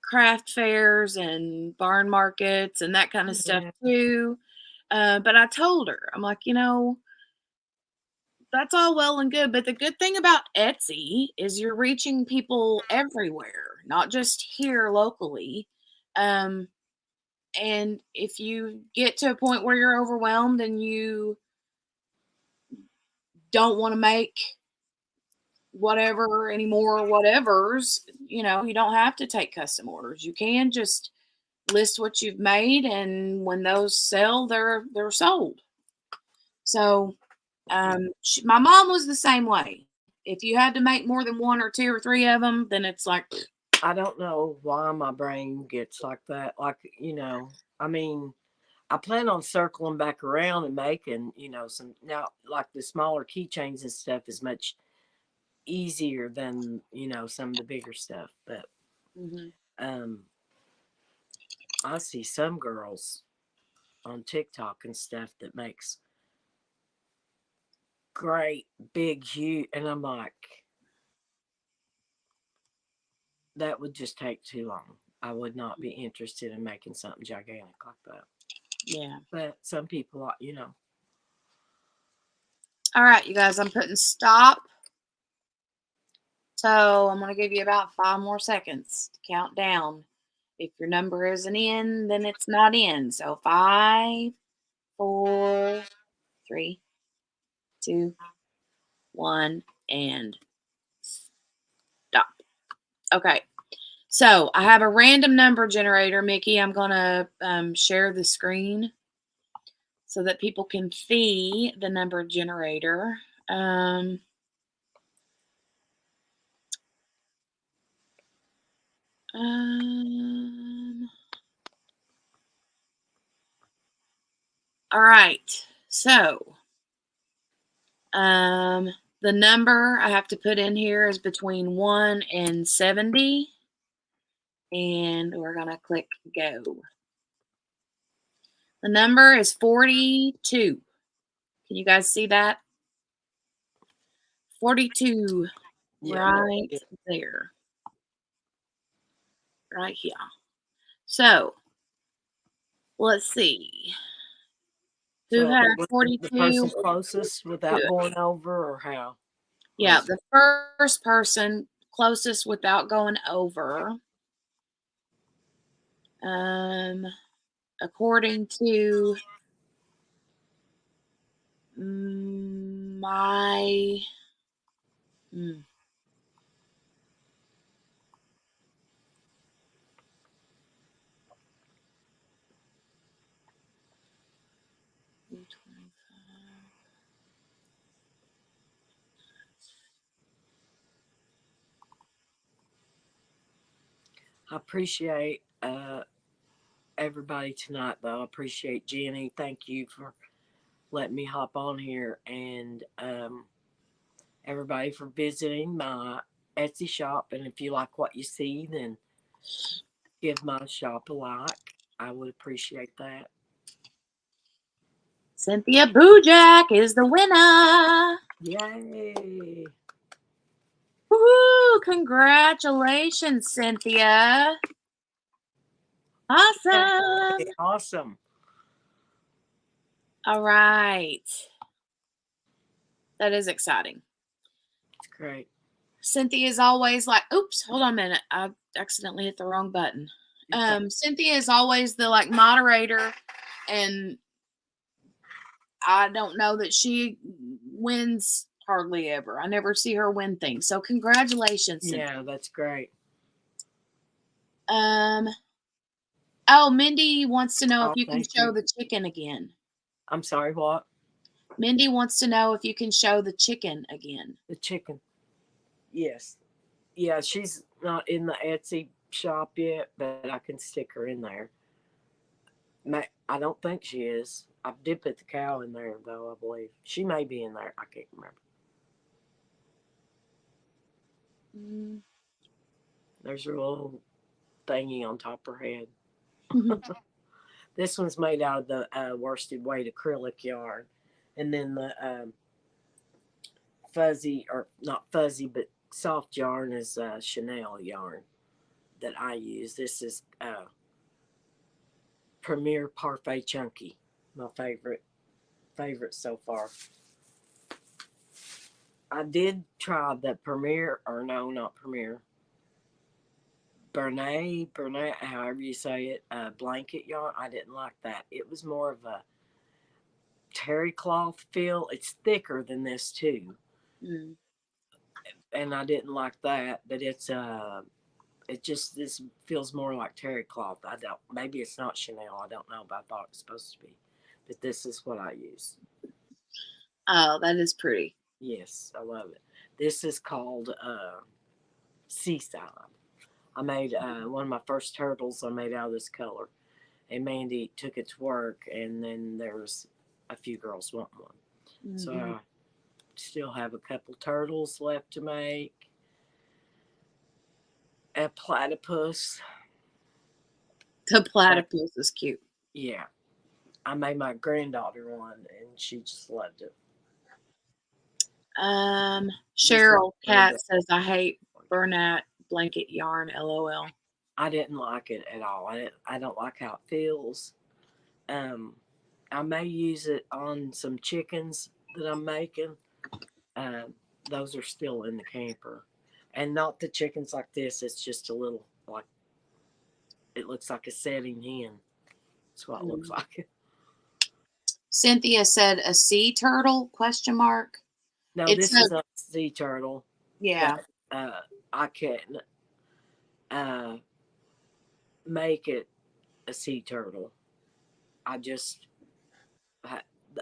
craft fairs and barn markets and that kind of stuff too. But I told her, I'm like, that's all well and good, but the good thing about Etsy is you're reaching people everywhere, not just here locally. And if you get to a point where you're overwhelmed and you don't want to make whatever anymore, whatever's, you don't have to take custom orders. You can just list what you've made, and when those sell, they're sold. So my mom was the same way. If you had to make more than one or two or three of them, then it's like, I don't know why my brain gets like that. Like, I mean, I plan on circling back around and making, some now, like the smaller keychains and stuff is much easier than, some of the bigger stuff. But I see some girls on TikTok and stuff that makes great big huge, and I'm like, that would just take too long. I would not be interested in making something gigantic like that. Yeah. But some people are, All right, you guys, I'm putting stop. So I'm going to give you about 5 more seconds to count down. If your number isn't in, then it's not in. So 5, 4, 3, 2, 1, and stop. Okay. So I have a random number generator, Mickey. I'm going to share the screen so that people can see the number generator. All right. So, the number I have to put in here is between 1 and 70. And we're going to click go. The number is 42. Can you guys see that? 42 right there. Right here. So, let's see. Who So had the 42? person closest without going over, or how? Yeah, the first person closest without going over. According to my I appreciate everybody tonight, though. I appreciate Jenny. Thank you for letting me hop on here, and everybody for visiting my Etsy shop. And if you like what you see, then give my shop a like. I would appreciate that. Cynthia Boojak is the winner. Yay! Woohoo! Congratulations, Cynthia. Awesome. Yay, awesome. All right. That is exciting. It's great. Cynthia is always like, oops, hold on a minute. I accidentally hit the wrong button. Cynthia is always the like moderator, and I don't know that she wins hardly ever. I never see her win things. So congratulations, Cynthia. Yeah, that's great. Oh, Mindy wants to know if you can show you. the chicken again. I'm sorry, what? Mindy wants to know if you can show the chicken again. The chicken. Yes. Yeah, she's not in the Etsy shop yet, but I can stick her in there. I don't think she is. I did put the cow in there, though, I believe. She may be in there. I can't remember. There's a little thingy on top of her head. This one's made out of the worsted weight acrylic yarn. And then the fuzzy, or not fuzzy, but soft yarn is Chanel yarn that I use. This is Premier Parfait Chunky, my favorite so far. I did try the Premier, or no, not Premier, Bernay, however you say it, blanket yarn. I didn't like that. It was more of a terry cloth feel. It's thicker than this too, and I didn't like that. But it just, this feels more like terry cloth. I don't. Maybe it's not Chanel. I don't know, but I thought it was supposed to be. But this is what I use. Oh, that is pretty. Yes, I love it. This is called Seaside. I made one of my first turtles. I made out of this color, and Mandy took it to work, and then there's a few girls want one. So I still have a couple turtles left to make. A platypus. The platypus is cute. Yeah. I made my granddaughter one, and she just loved it. Cheryl Cat says, I hate Bernat blanket yarn, LOL. I didn't like it at all. I don't like how it feels. I may use it on some chickens that I'm making. Those are still in the camper. And not the chickens like this. It's just a little, like, it looks like a setting hen. That's what it looks like. Cynthia said a sea turtle, ? No, this is a sea turtle. Yeah. But, I can make it a sea turtle. I just,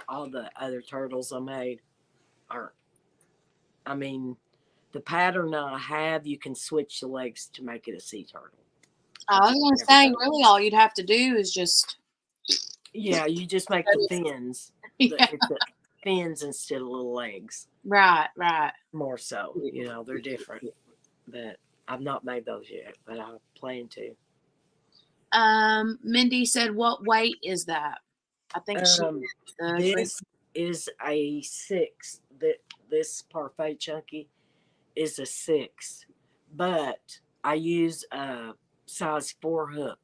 all the other turtles I made aren't. I mean, the pattern I have, you can switch the legs to make it a sea turtle. I was going to say, really all you'd have to do is just Yeah, you just make the fins. Yeah. It's the fins instead of little legs. Right, right. More so, they're different. But I've not made those yet, but I plan to. Mindy said, "What weight is that?" I think This is a 6. This parfait chunky is a 6, but I use a size 4 hook.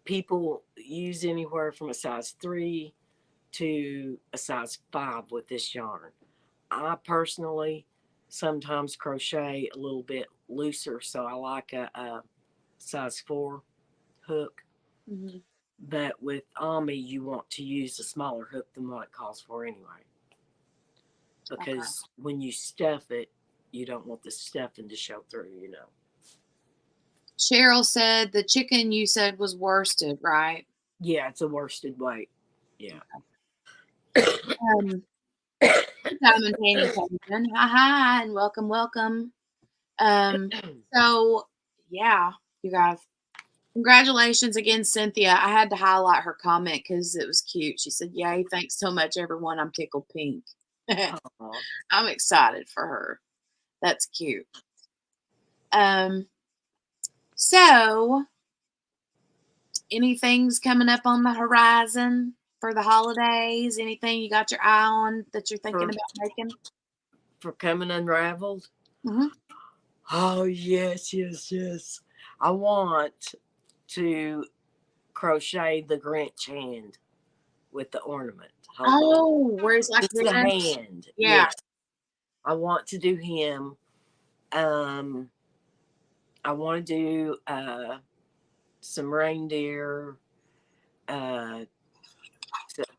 People use anywhere from a size 3 to a size 5 with this yarn. I personally sometimes crochet a little bit looser, so I like a size 4 hook. Mm-hmm. But with Ami, you want to use a smaller hook than what it calls for anyway. Because when you stuff it, you don't want the stuffing to show through. Cheryl said the chicken you said was worsted, right? Yeah, it's a worsted weight. Yeah. Diamond Painting Company. Hi, and welcome. So yeah, you guys, congratulations again, Cynthia. I had to highlight her comment because it was cute. She said, "Yay, thanks so much, everyone. I'm tickled pink." I'm excited for her. That's cute. So anything's coming up on the horizon for the holidays? Anything you got your eye on that you're thinking about making? For coming unraveled? Mm-hmm. Oh, yes. I want to crochet the Grinch hand with the ornament. Where he's like the hand. Yeah. I want to do him. I want to do some reindeer. So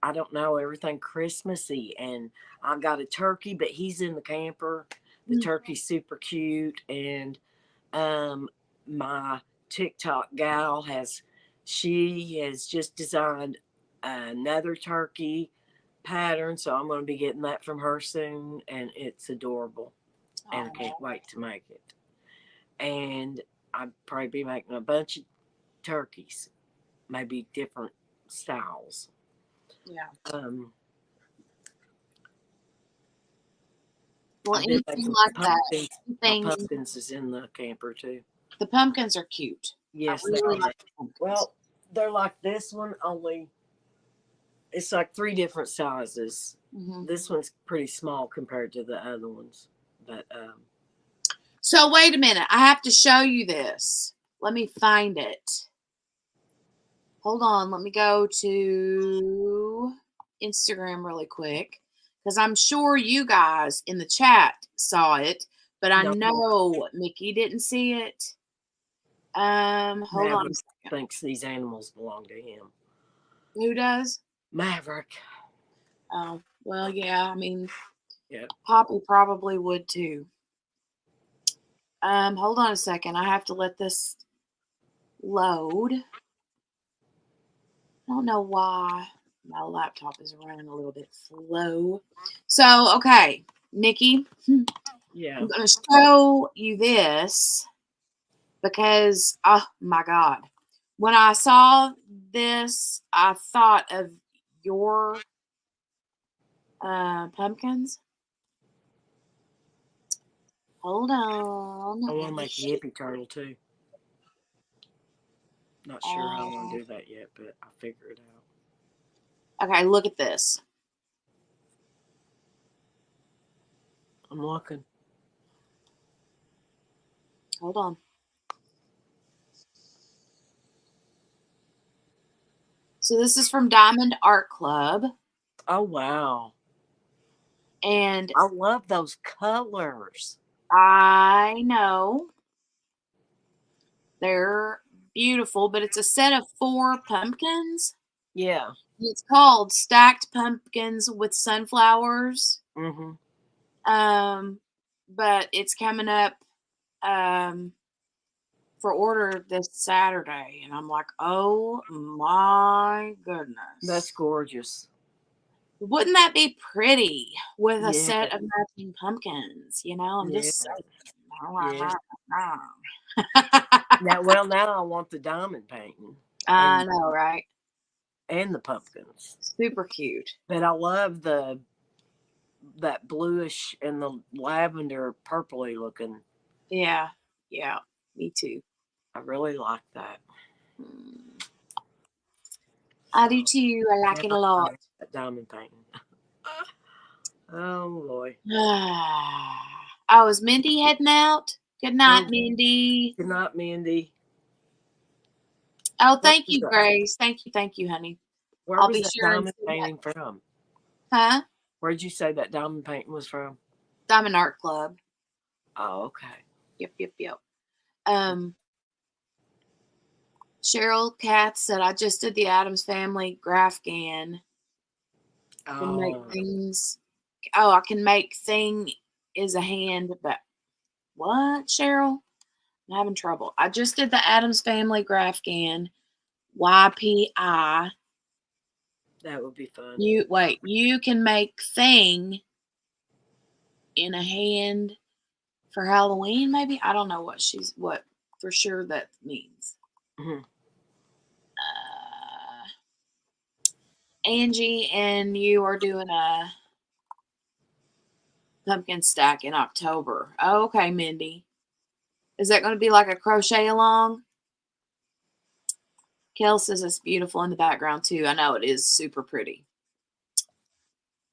I don't know, everything Christmassy, and I got a turkey, but he's in the camper. The turkey's super cute, and my TikTok gal she has just designed another turkey pattern, so I'm going to be getting that from her soon, and it's adorable, and I can't wait to make it. And I'd probably be making a bunch of turkeys, maybe different styles. Yeah. Well, anything like that. Pumpkins is in the camper too. The pumpkins are cute. Yes, they are. Well, they're like this one, only it's like 3 different sizes. Mm-hmm. This one's pretty small compared to the other ones. But so wait a minute. I have to show you this. Let me find it. Hold on. Let me go to Instagram really quick because I'm sure you guys in the chat saw it, but I know Mickey didn't see it. Hold on a second. Thinks these animals belong to him. Who does? Maverick. Oh, well, yeah. I mean, Poppy probably would too. Hold on a second. I have to let this load. I don't know why my laptop is running a little bit slow. So, okay, Nikki. Yeah. I'm going to show you this because, oh my God. When I saw this, I thought of your pumpkins. Hold on. I want to make a hippie turtle too. Not sure how I want to do that yet, but I'll figure it out. Okay, look at this. I'm looking. Hold on. So this is from Diamond Art Club. Oh, wow. And I love those colors. I know. They're beautiful, but it's a set of 4 pumpkins. Yeah. It's called Stacked Pumpkins with Sunflowers. Mm-hmm. But it's coming up for order this Saturday. And I'm like, oh my goodness. That's gorgeous. Wouldn't that be pretty with a set of matching pumpkins? I'm just saying. Now I want the diamond painting. I know, right? and the pumpkins. Super cute. But I love that bluish and the lavender purpley looking. Yeah. Yeah. Me too. I really like that. I do too. I like it a lot. That diamond painting. Oh boy. Oh, is Mindy heading out? Good night, Oh, Mindy. good night, Mindy. Oh, thank you, Grace. Thank you, honey. Where was that diamond painting from? Huh? Where'd you say that diamond painting was from? Diamond Art Club. Oh, okay. Yep. Cheryl Katz said, I just did the Addams Family graph gan. Can make things. Oh, I can make thing is a hand, but what, Cheryl? I'm having trouble. I just did the Addams Family graph gan. YPI. That would be fun. You can make thing in a hand for Halloween, maybe? I don't know what for sure that means. Mm-hmm. Angie and you are doing a pumpkin stack in October. Oh, okay, Mindy. Is that going to be like a crochet along? Kel says it's beautiful in the background too. I know it is super pretty.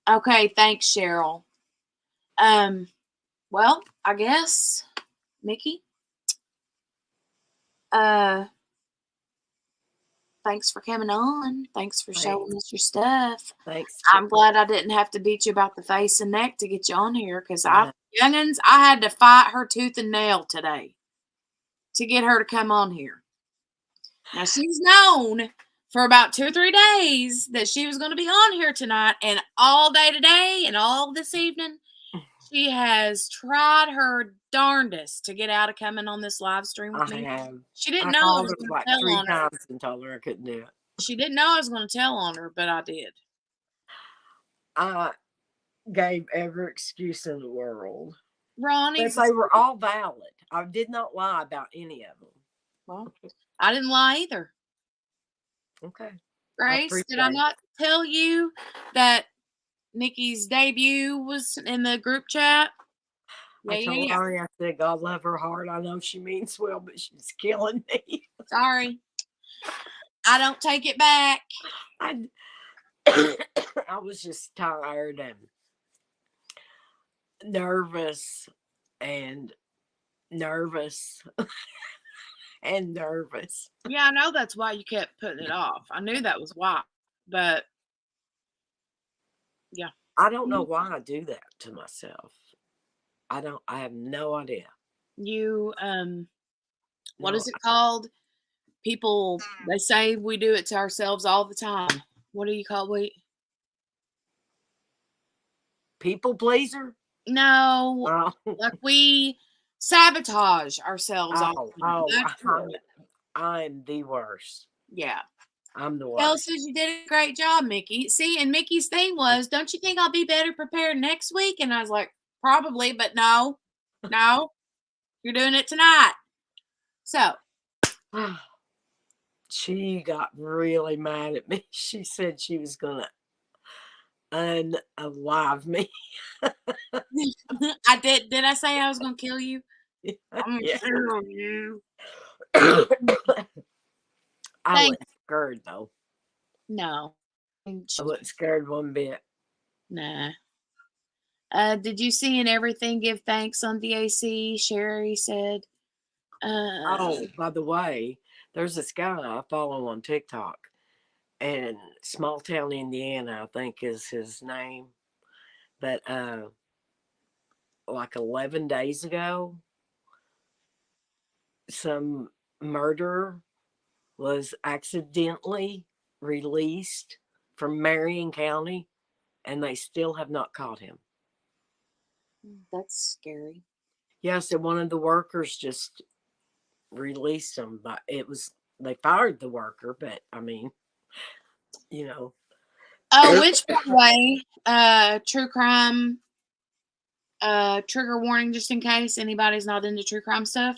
Okay, thanks, Cheryl. Well, I guess, Mickey. Thanks for coming on. Thanks for showing us your stuff. Thanks. I'm glad I didn't have to beat you about the face and neck to get you on here because youngins, I had to fight her tooth and nail today to get her to come on here. Now she's known for about 2 or 3 days that she was going to be on here tonight, and all day today and all this evening, she has tried her darndest to get out of coming on this live stream with me. She didn't know I was going to tell on her. And told her I couldn't do it. She didn't know I was going to tell on her, but I did. I gave every excuse in the world. Ronnie, but they were all valid. I did not lie about any of them. Well, I didn't lie either. Okay. Grace, did I not tell you that Nikki's debut was in the group chat? I told Ari, I said, God love her heart. I know she means well, but she's killing me. Sorry. I don't take it back. I was just tired and nervous and nervous. And nervous. Yeah, I know that's why you kept putting it off. I knew that was why, but yeah. I don't know why I do that to myself. I have no idea. You, what is it called? People, they say we do it to ourselves all the time. What do you call it? People pleaser? No, like we sabotage ourselves. I'm the worst. Yeah. I'm the worst. Kel says you did a great job, Mickey. See, and Mickey's thing was, don't you think I'll be better prepared next week? And I was like, probably, but no, you're doing it tonight. So. She got really mad at me. She said she was going to unalive me. I did. Did I say I was going to kill you? I'm going to kill you. I wasn't scared, though. No. I wasn't scared one bit. Nah. Did you see in everything give thanks on DAC? Sherry said. By the way, there's this guy I follow on TikTok. And Small Town, Indiana, I think is his name. But like 11 days ago, some murderer was accidentally released from Marion County, and they still have not caught him. That's scary. Yeah, so one of the workers just released him, but they fired the worker, but I mean, you know. Oh, which way? True crime. Trigger warning, just in case anybody's not into true crime stuff.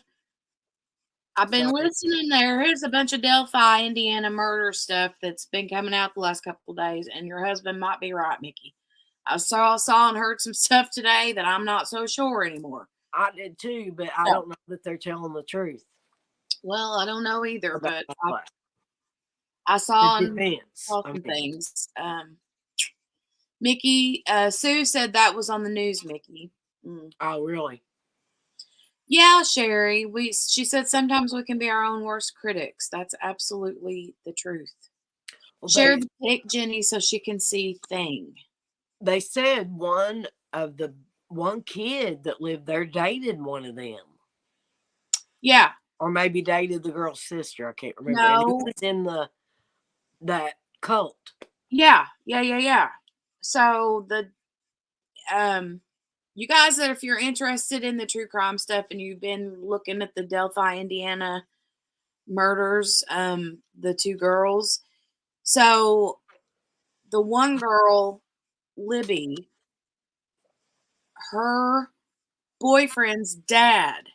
I've been So listening. There is a bunch of Delphi, Indiana murder stuff that's been coming out the last couple of days, and your husband might be right, Mickey. I saw and heard some stuff today that I'm not so sure anymore. I did too, but I So, don't know that they're telling the truth well, I don't know either, about but all that. I The saw defense. I some mean, things. Mickey, Sue said that was on the news, Mickey. Mm. oh, really? Yeah, Sherry. She said sometimes we can be our own worst critics. That's absolutely the truth. Well, Share the pic, Jenny, so she can see thing. they said one kid that lived there dated one of them. Yeah. Or maybe dated the girl's sister. I can't remember. And he No. was in that cult. Yeah. So you guys that if you're interested in the true crime stuff and you've been looking at the Delphi, Indiana murders, the two girls. So the one girl, Libby, her boyfriend's dad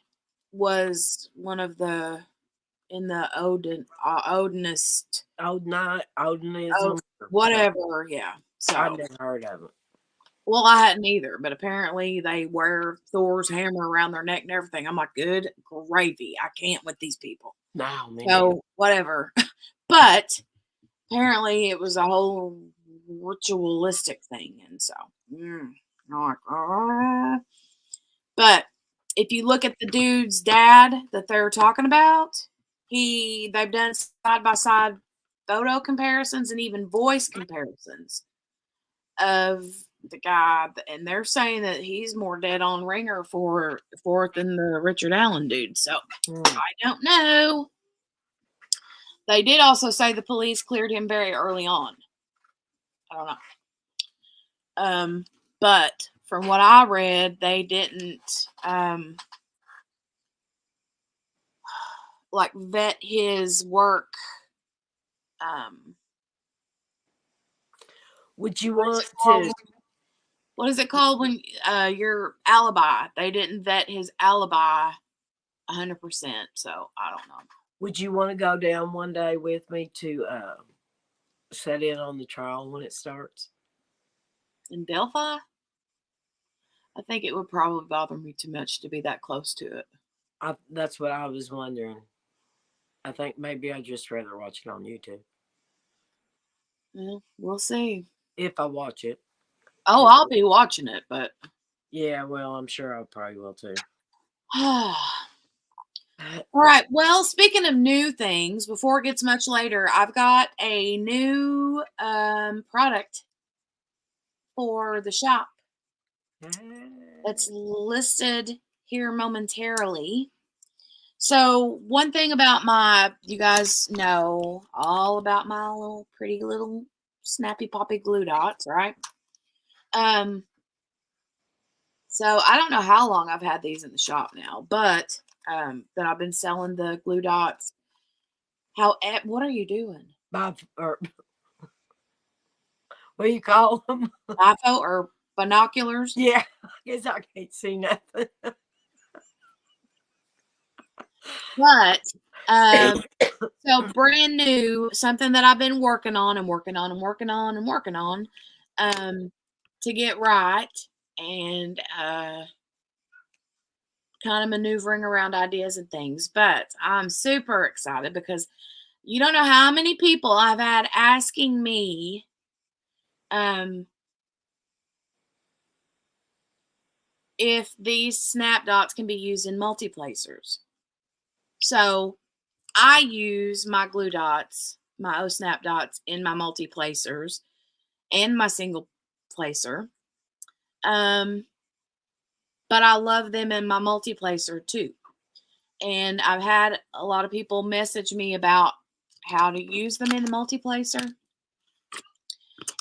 was one of the in the Odinist, Odinism. whatever. Yeah. So I've never heard of it. well, I hadn't either, but apparently they wear Thor's hammer around their neck and everything. I'm like, good gravy. I can't with these people. No, man. So whatever. But apparently it was a whole ritualistic thing, and so I'm like, "Ah." But if you look at the dude's dad that they're talking about, they've done side by side photo comparisons and even voice comparisons of the guy, and they're saying that he's more dead on ringer for it than the Richard Allen dude. So I don't know. They did also say the police cleared him very early on. I don't know. But from what I read, they didn't like vet his work. Would you want to? What is it called when your alibi? They didn't vet his alibi 100%. So I don't know. Would you want to go down one day with me to set in on the trial when it starts? In Delphi? I think it would probably bother me too much to be that close to it. That's what I was wondering. I think maybe I'd just rather watch it on YouTube. Yeah, we'll see. If I watch it. Oh, I'll be watching it, but. Yeah, well, I'm sure I probably will too. All right. Well, speaking of new things, before it gets much later, I've got a new product for the shop that's listed here momentarily. So one thing about you guys know all about my pretty little snappy poppy glue dots, right? So I don't know how long I've had these in the shop now, but that I've been selling the glue dots. What are you doing? What do you call them? Bifo or binoculars? Yeah, I guess I can't see nothing. But so brand new, something that I've been working on to get right and kind of maneuvering around ideas and things. But I'm super excited because you don't know how many people I've had asking me if these snap dots can be used in multi-placers. So I use my glue dots, my Oh Snap Dotz, in my multi-placers and my single placer. But I love them in my multi-placer too. And I've had a lot of people message me about how to use them in the multi-placer.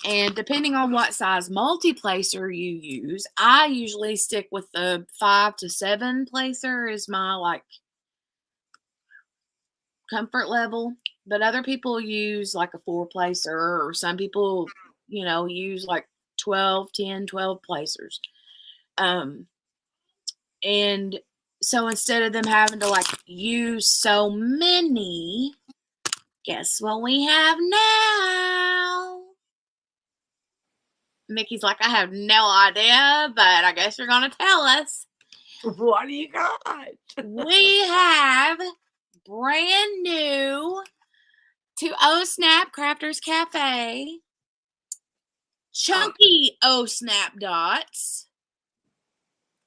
And depending on what size multi-placer you use, I usually stick with the 5 to 7 placer is my like comfort level. But other people use like a 4 placer, or some people, use like 12, 10, 12 placers. And So instead of them having to like use so many, guess what we have now? Mickey's like, I have no idea, but I guess you're going to tell us. What do you got? We have brand new to Oh Snap Crafters Cafe, chunky Oh Snap Dotz.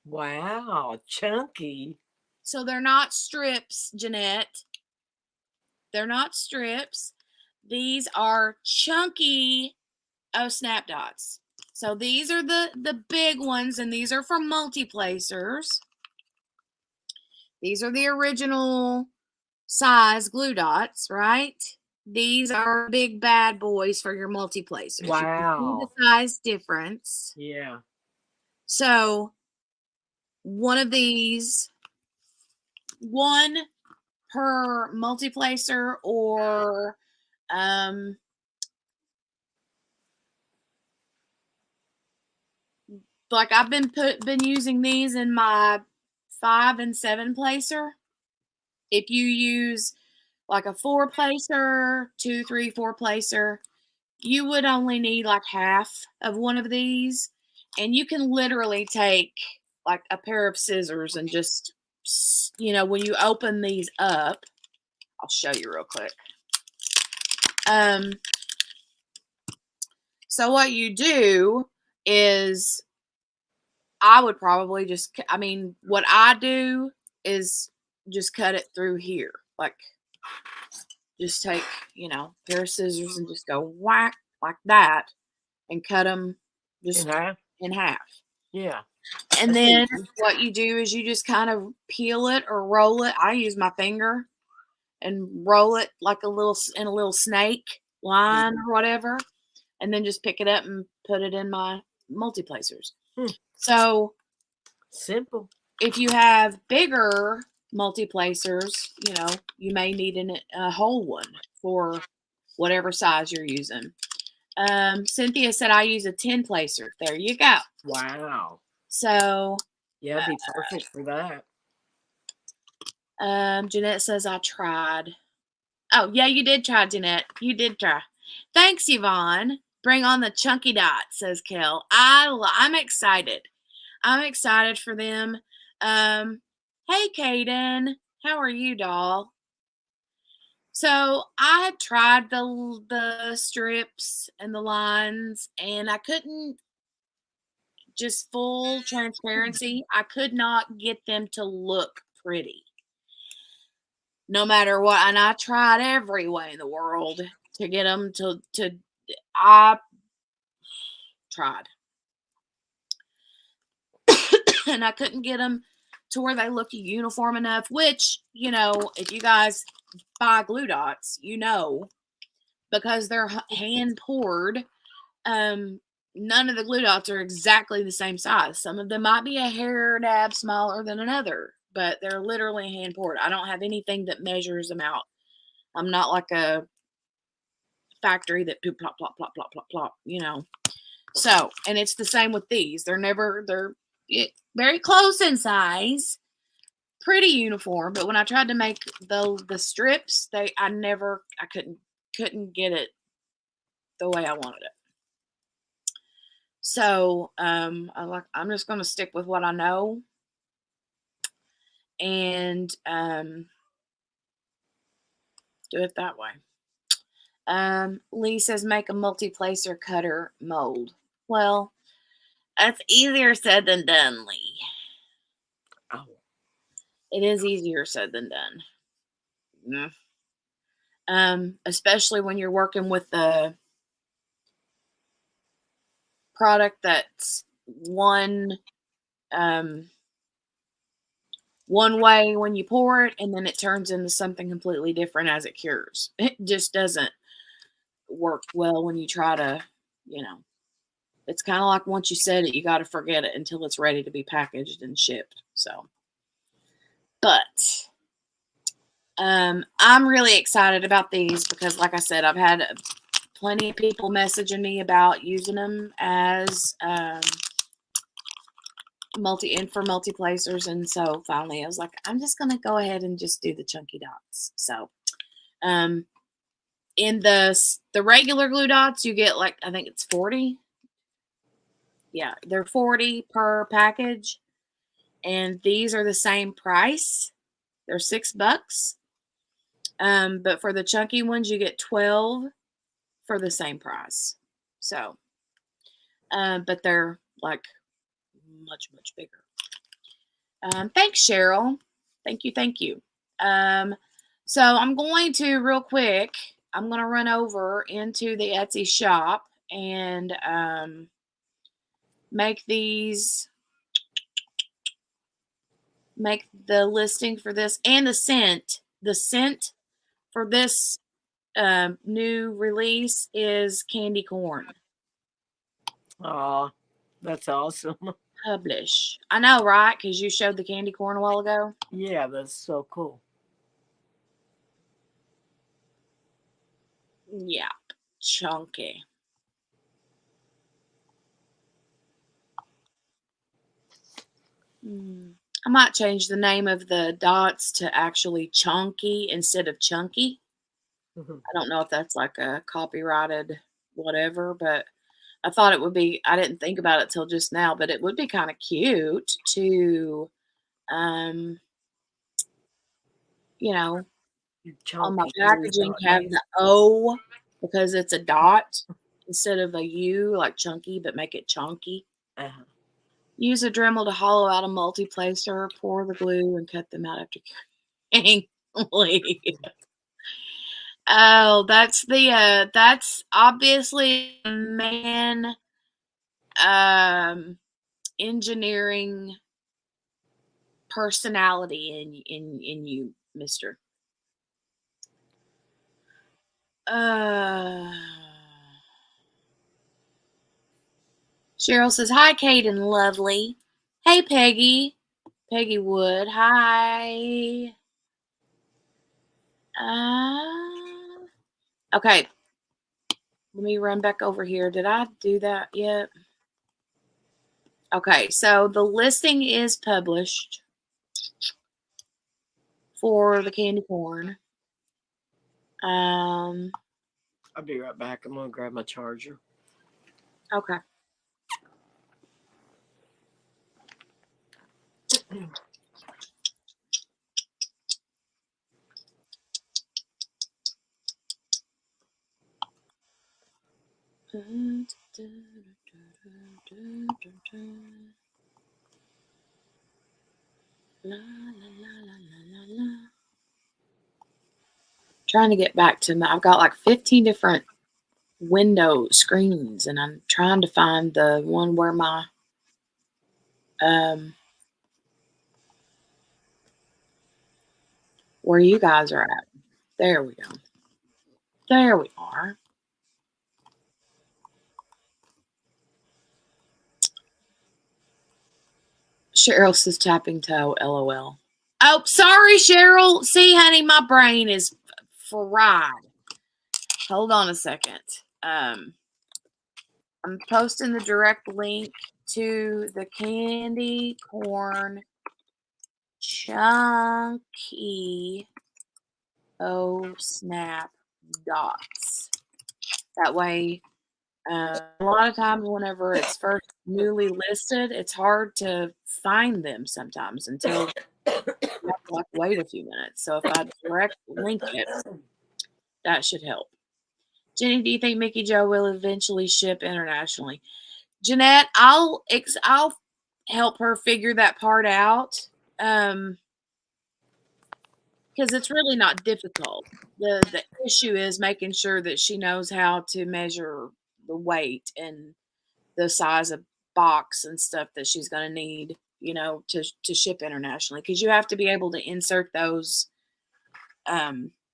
Wow, chunky. So they're not strips, Jeanette. They're not strips. These are chunky Oh Snap Dotz. So these are the big ones, and these are for multi-placers. These are the original size glue dots, right? These are big bad boys for your multi-placers. Wow. You can see the size difference. Yeah. So one of these, one per multi-placer, or like I've been using these in my 5 and 7 placer. If you use like a 4 placer, 2, 3, 4 placer, you would only need like half of one of these, and you can literally take like a pair of scissors and just, you know, when you open these up, I'll show you real quick. So what you do is, I would probably just, I mean, what I do is just cut it through here. Like, just take, you know, a pair of scissors and just go whack like that and cut them just in half. Yeah. And then what you do is you just kind of peel it or roll it. I use my finger and roll it like a little, in a little snake line or whatever. And then just pick it up and put it in my multi-placers. So simple. If you have bigger multi-placers, you know, you may need a whole one for whatever size you're using. Cynthia said I use a 10 placer. There you go. Wow. So yeah, it'd be perfect for that. Jeanette says I tried. Oh, yeah, you did try, Jeanette. You did try. Thanks, Yvonne. Bring on the chunky dot, says Kel. I'm excited. I'm excited for them. Hey, Kaden. How are you, doll? So I had tried the strips and the lines, and I couldn't, just full transparency, I could not get them to look pretty. No matter what, and I tried every way in the world to get them to I tried. And I couldn't get them to where they look uniform enough, which, you know, if you guys buy glue dots, you know, because they're hand poured, none of the glue dots are exactly the same size. Some of them might be a hair dab smaller than another, but they're literally hand poured. I don't have anything that measures them out. I'm not like a factory that poop, plop, plop, plop, plop, plop, plop, you know. So, and it's the same with these. They're very close in size, pretty uniform. But when I tried to make the strips, I couldn't get it the way I wanted it. So I'm just going to stick with what I know, and do it that way. Lee says make a multi-placer cutter mold. Well, that's easier said than done, Lee. Oh. It is easier said than done. Especially when you're working with the product that's one way when you pour it, and then it turns into something completely different as it cures. It just doesn't work well when you try to, you know, it's kind of like once you set it, you got to forget it until it's ready to be packaged and shipped. So, but I'm really excited about these because, like I said, I've had plenty of people messaging me about using them as for multi placers, and so finally I was like, I'm just gonna go ahead and just do the chunky dots. So in the regular glue dots, you get like, I think it's 40. Yeah, they're 40 per package, and these are the same price. They're $6. But for the chunky ones, you get 12 for the same price. So, but they're like much, much bigger. Thanks, Cheryl. Thank you. Thank you. So I'm going to real quick, I'm going to run over into the Etsy shop and make the listing for this and the scent. The scent for this new release is candy corn. Aw, that's awesome. Publish. I know, right? Because you showed the candy corn a while ago. Yeah, that's so cool. Yeah, chunky. I might change the name of the dots to actually chunky instead of chunky. I don't know if that's like a copyrighted whatever, but I thought it would be, I didn't think about it till just now, but it would be kind of cute to, you know, on my packaging have the O because it's a dot instead of a U, like chunky, but make it chunky. Use a Dremel to hollow out a multi-placer, pour the glue, and cut them out after curing. Oh, that's obviously a man engineering personality in you, mister. Cheryl says, hi, Kate and lovely. Hey, Peggy. Peggy Wood. Hi. Okay. Let me run back over here. Did I do that yet? Okay. So the listing is published for the candy corn. I'll be right back. I'm going to grab my charger. Okay. Trying to get back to I've got like 15 different window screens, and I'm trying to find the one where my where you guys are at. There we go. There we are. Cheryl says tapping toe, LOL. Oh, sorry, Cheryl. See, honey, my brain is fried. Hold on a second. I'm posting the direct link to the candy corn chunky Oh Snap Dotz. That way, a lot of times whenever it's first newly listed, it's hard to find them sometimes until you have to like wait a few minutes. So if I direct link it, that should help. Jenny, do you think Mickey Joe will eventually ship internationally? Jeanette, I'll help her figure that part out. Because it's really not difficult. The issue is making sure that she knows how to measure the weight and the size of box and stuff that she's going to need, to ship internationally. Because you have to be able to insert those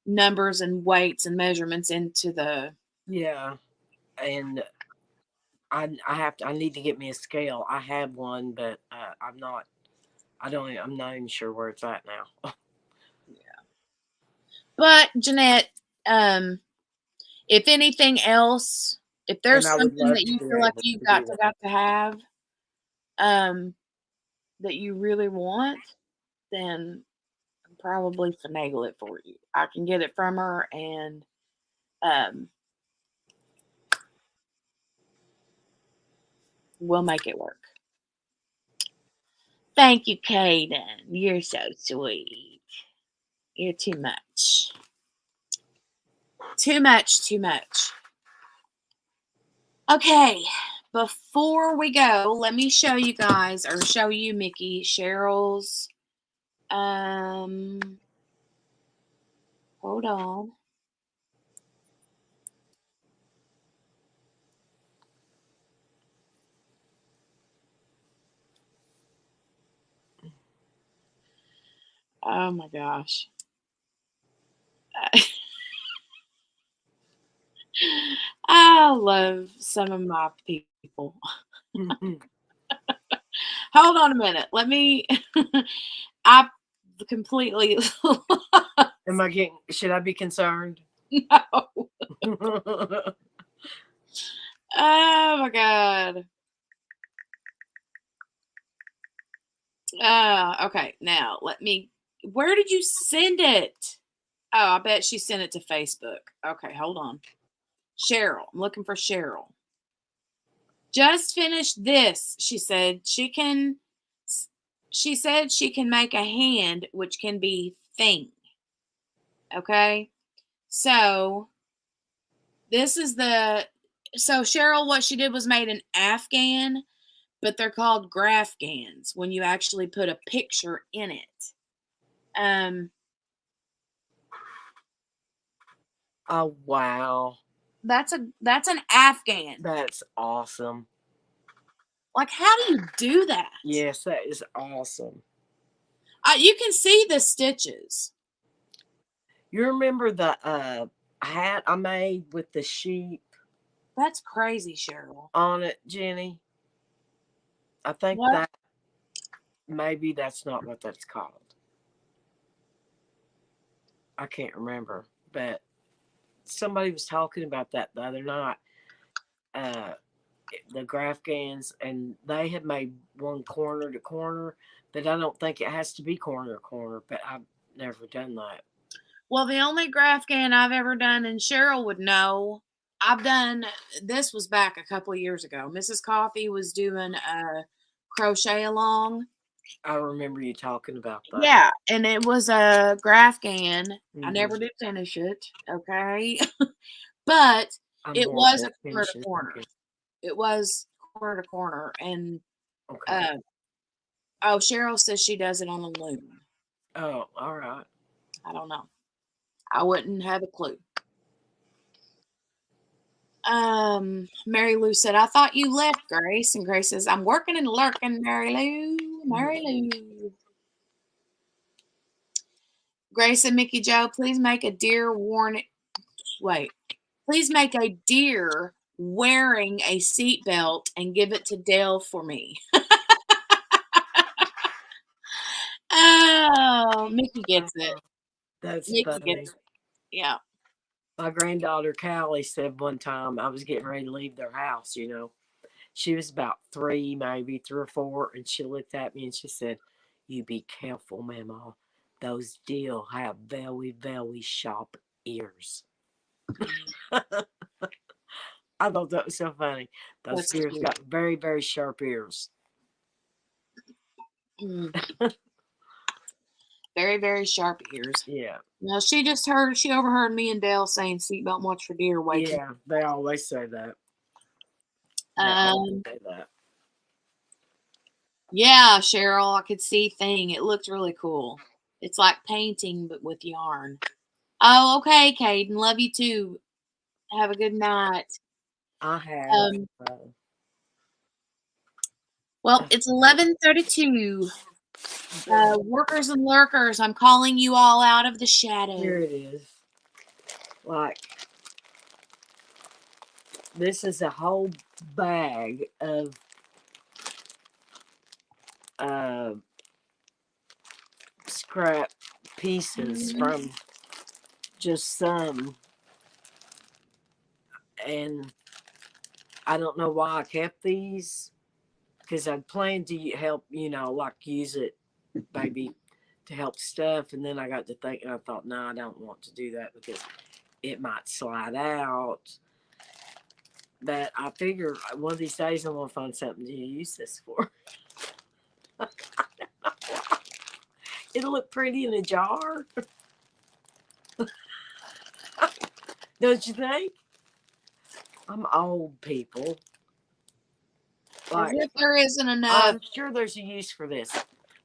numbers and weights and measurements into the. Yeah, and I need to get me a scale. I have one, but I'm not even sure where it's at now. Yeah. But Jeanette, if anything else, if there's something that you feel like you've got to have, that you really want, then I'll probably finagle it for you. I can get it from her and we'll make it work. Thank you, Kaden. You're so sweet. You're too much. Too much, too much. Okay, before we go, let me show you guys, or show you, Mickey, Cheryl's, hold on. Oh my gosh. I love some of my people. Hold on a minute. Let me, I completely, Should I be concerned? no. Oh my God. Okay. Now where did you send it? Oh, I bet she sent it to Facebook. Okay, hold on. Cheryl. I'm looking for Cheryl. Just finished this. She said she can make a hand which can be thing. Okay. So Cheryl, what she did was made an Afghan, but they're called Grafghans when you actually put a picture in it. Oh wow. That's an Afghan. That's awesome. Like, how do you do that? Yes, that is awesome. You can see the stitches. You remember the hat I made with the sheep? That's crazy, Cheryl. On it, Jenny? I think What? that maybe that's not what that's called. I can't remember, but somebody was talking about that the other night. The Grafghans, and they had made one corner to corner, but I don't think it has to be corner to corner. But I've never done that. Well, the only Grafghan I've ever done, and Cheryl would know, this was back a couple of years ago. Mrs. Coffee was doing a crochet along. I remember you talking about that. Yeah, and it was a Grafghan. I never did finish it, okay? But it was a corner to corner. It was corner to corner. And okay. Cheryl says she does it on a loom. Oh, all right. I don't know. I wouldn't have a clue. Mary Lou said, I thought you left, Grace. And Grace says, I'm working and lurking, Mary Lou. Mary Lou. Grace and Mickey Joe, please make a deer please make a deer wearing a seatbelt and give it to Dale for me. Oh, Mickey gets it. That's Mickey funny. gets it. Yeah. My granddaughter Callie said one time I was getting ready to leave their house, you know. She was about 3, maybe 3 or 4, and she looked at me and she said, You be careful, Mama. Those deer have very, very sharp ears. I thought that was so funny. Those deer got very, very sharp ears. Very, very sharp ears. Yeah. Now she overheard me and Dale saying seatbelt watch for deer waiting. Yeah, they always say that. Yeah, Cheryl, I could see thing. It looked really cool. It's like painting, but with yarn. Oh, okay, Caden. Love you too. Have a good night. I have. Well, it's 11:32. Workers and lurkers, I'm calling you all out of the shadow. Here it is. Like, this is a whole bag of scrap pieces from just some, and I don't know why I kept these. because I'd planned to help, like use it maybe to help stuff. And then I got to thinking, I thought, no, I don't want to do that because it might slide out. But I figure one of these days I'm going to find something to use this for. It'll look pretty in a jar. Don't you think? I'm old, people. As if there isn't enough. I'm sure there's a use for this.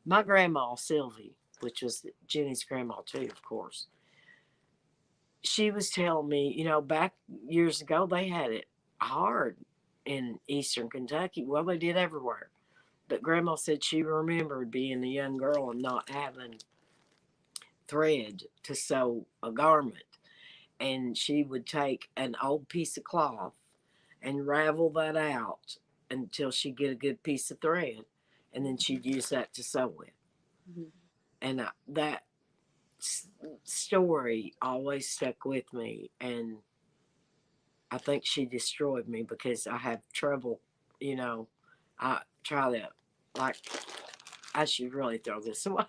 My grandma, Sylvie, which was Jenny's grandma too, of course, she was telling me, back years ago, they had it hard in eastern Kentucky. Well, they did everywhere. But grandma said she remembered being a young girl and not having thread to sew a garment. And she would take an old piece of cloth and ravel that out until she'd get a good piece of thread. And then she'd use that to sew with. Mm-hmm. And that story always stuck with me. And I think she destroyed me because I have trouble, I try to, like, I should really throw this away.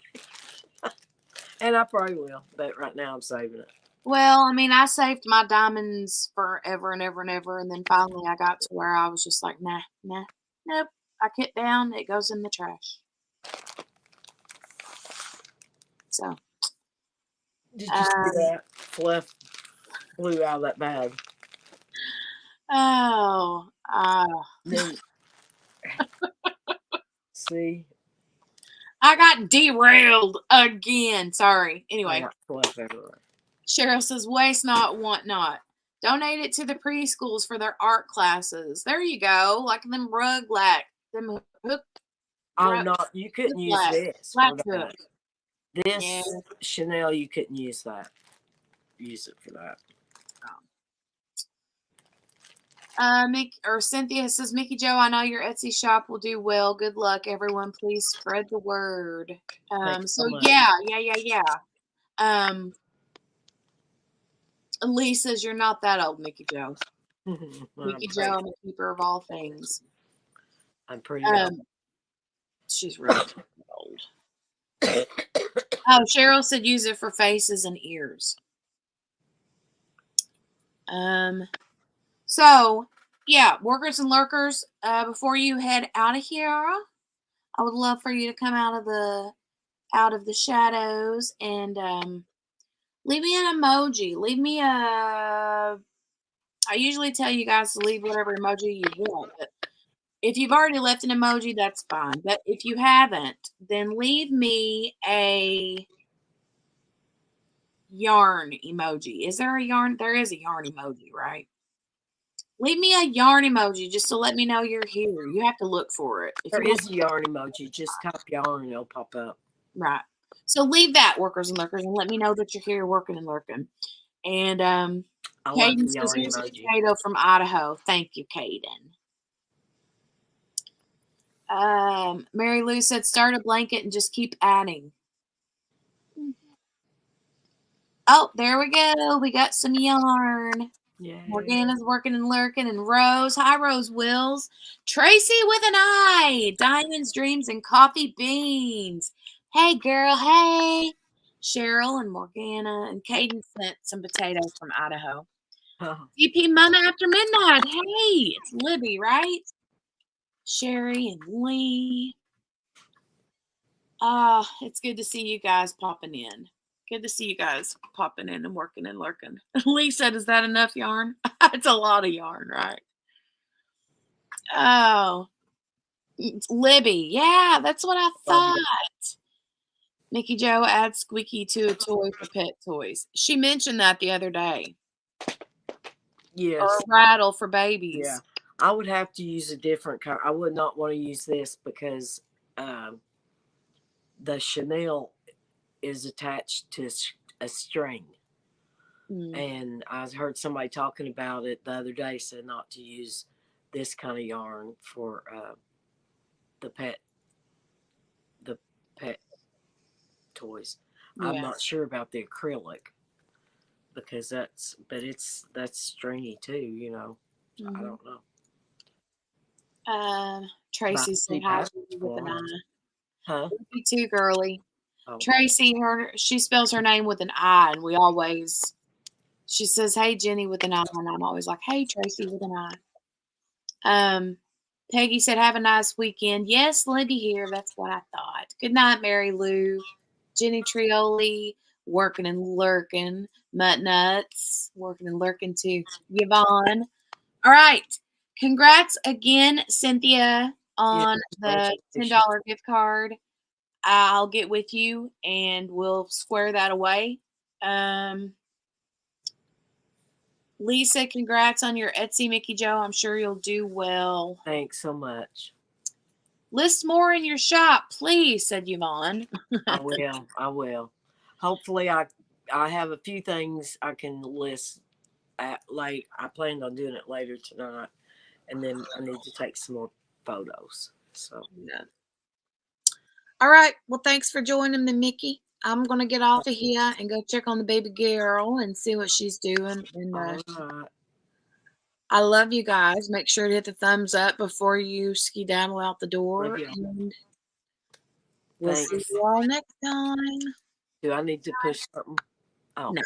And I probably will, but right now I'm saving it. Well, I mean, I saved my diamonds forever and ever and ever, and then finally I got to where I was just like, nah, nope. I get down, it goes in the trash. So. Did you see that fluff flew out of that bag? Oh. See? I got derailed again. Sorry. Anyway. I got fluff everywhere. Cheryl says, waste not, want not. Donate it to the preschools for their art classes. There you go. Like them rug lack. Them hook. Oh, no, you couldn't use this for that. This Chanel, you couldn't use that. Use it for that. Cynthia says, Mickey Joe, I know your Etsy shop will do well. Good luck, everyone. Please spread the word. So yeah. Elise says you're not that old, Mickey Joe. Mickey Joe, I'm a keeper of all things. I'm pretty old. She's really old. Oh, Cheryl said use it for faces and ears. So yeah, workers and lurkers, before you head out of here, I would love for you to come out of the shadows and leave me an emoji. Leave me I usually tell you guys to leave whatever emoji you want, but if you've already left an emoji, that's fine. But if you haven't, then leave me a yarn emoji. Is there a yarn? There is a yarn emoji, right? Leave me a yarn emoji just to let me know you're here. You have to look for it. There is a yarn emoji. Just type yarn and it'll pop up. Right. So leave that, workers and lurkers, and let me know that you're here working and lurking. And Caden says here's a potato from Idaho. Thank you, Caden. Mary Lou said start a blanket and just keep adding. Oh, there we go. We got some yarn. Yeah. Morgana's working and lurking, and Rose. Hi, Rose Wills. Tracy with an eye. Diamonds, dreams, and coffee beans. Hey, girl. Hey. Cheryl and Morgana and Caden sent some potatoes from Idaho. DP Mama After Midnight. Hey, it's Libby, right? Sherry and Lee. It's good to see you guys popping in. Good to see you guys popping in and working and lurking. Lee said, is that enough yarn? It's a lot of yarn, right? Oh, it's Libby. Yeah, that's what I thought. Mickey Joe adds Squeaky to a toy for pet toys. She mentioned that the other day. Yes. Or a rattle for babies. Yeah. I would have to use a different kind. I would not want to use this because the Chanel is attached to a string. And I heard somebody talking about it the other day, said not to use this kind of yarn for the pet toys. Yeah. I'm not sure about the acrylic because that's stringy too, I don't know. Tracy said hi with an I. Huh? You too, girly. Oh. Tracy, she spells her name with an I, and we always, she says, hey, Jenny with an I, and I'm always like, hey, Tracy with an I. Peggy said, have a nice weekend. Yes, Lindy here. That's what I thought. Good night, Mary Lou. Jenny Trioli, working and lurking. Mutt Nuts, working and lurking too. Yvonne. All right. Congrats again, Cynthia, Yeah, on the congratulations. $10 gift card. I'll get with you and we'll square that away. Lisa, congrats on your Etsy, Mickey Joe. I'm sure you'll do well. Thanks so much. List more in your shop, please, said Yvonne. I will. I will. Hopefully, I have a few things I can list at late. I planned on doing it later tonight, and then I need to take some more photos. So Yeah. All right. Well, thanks for joining me, Mickey. I'm gonna get off of here and go check on the baby girl and see what she's doing. And all right. I love you guys. Make sure to hit the thumbs up before you skedaddle out the door. And we'll see Thanks. you all next time. Do I need to push something? Oh. No.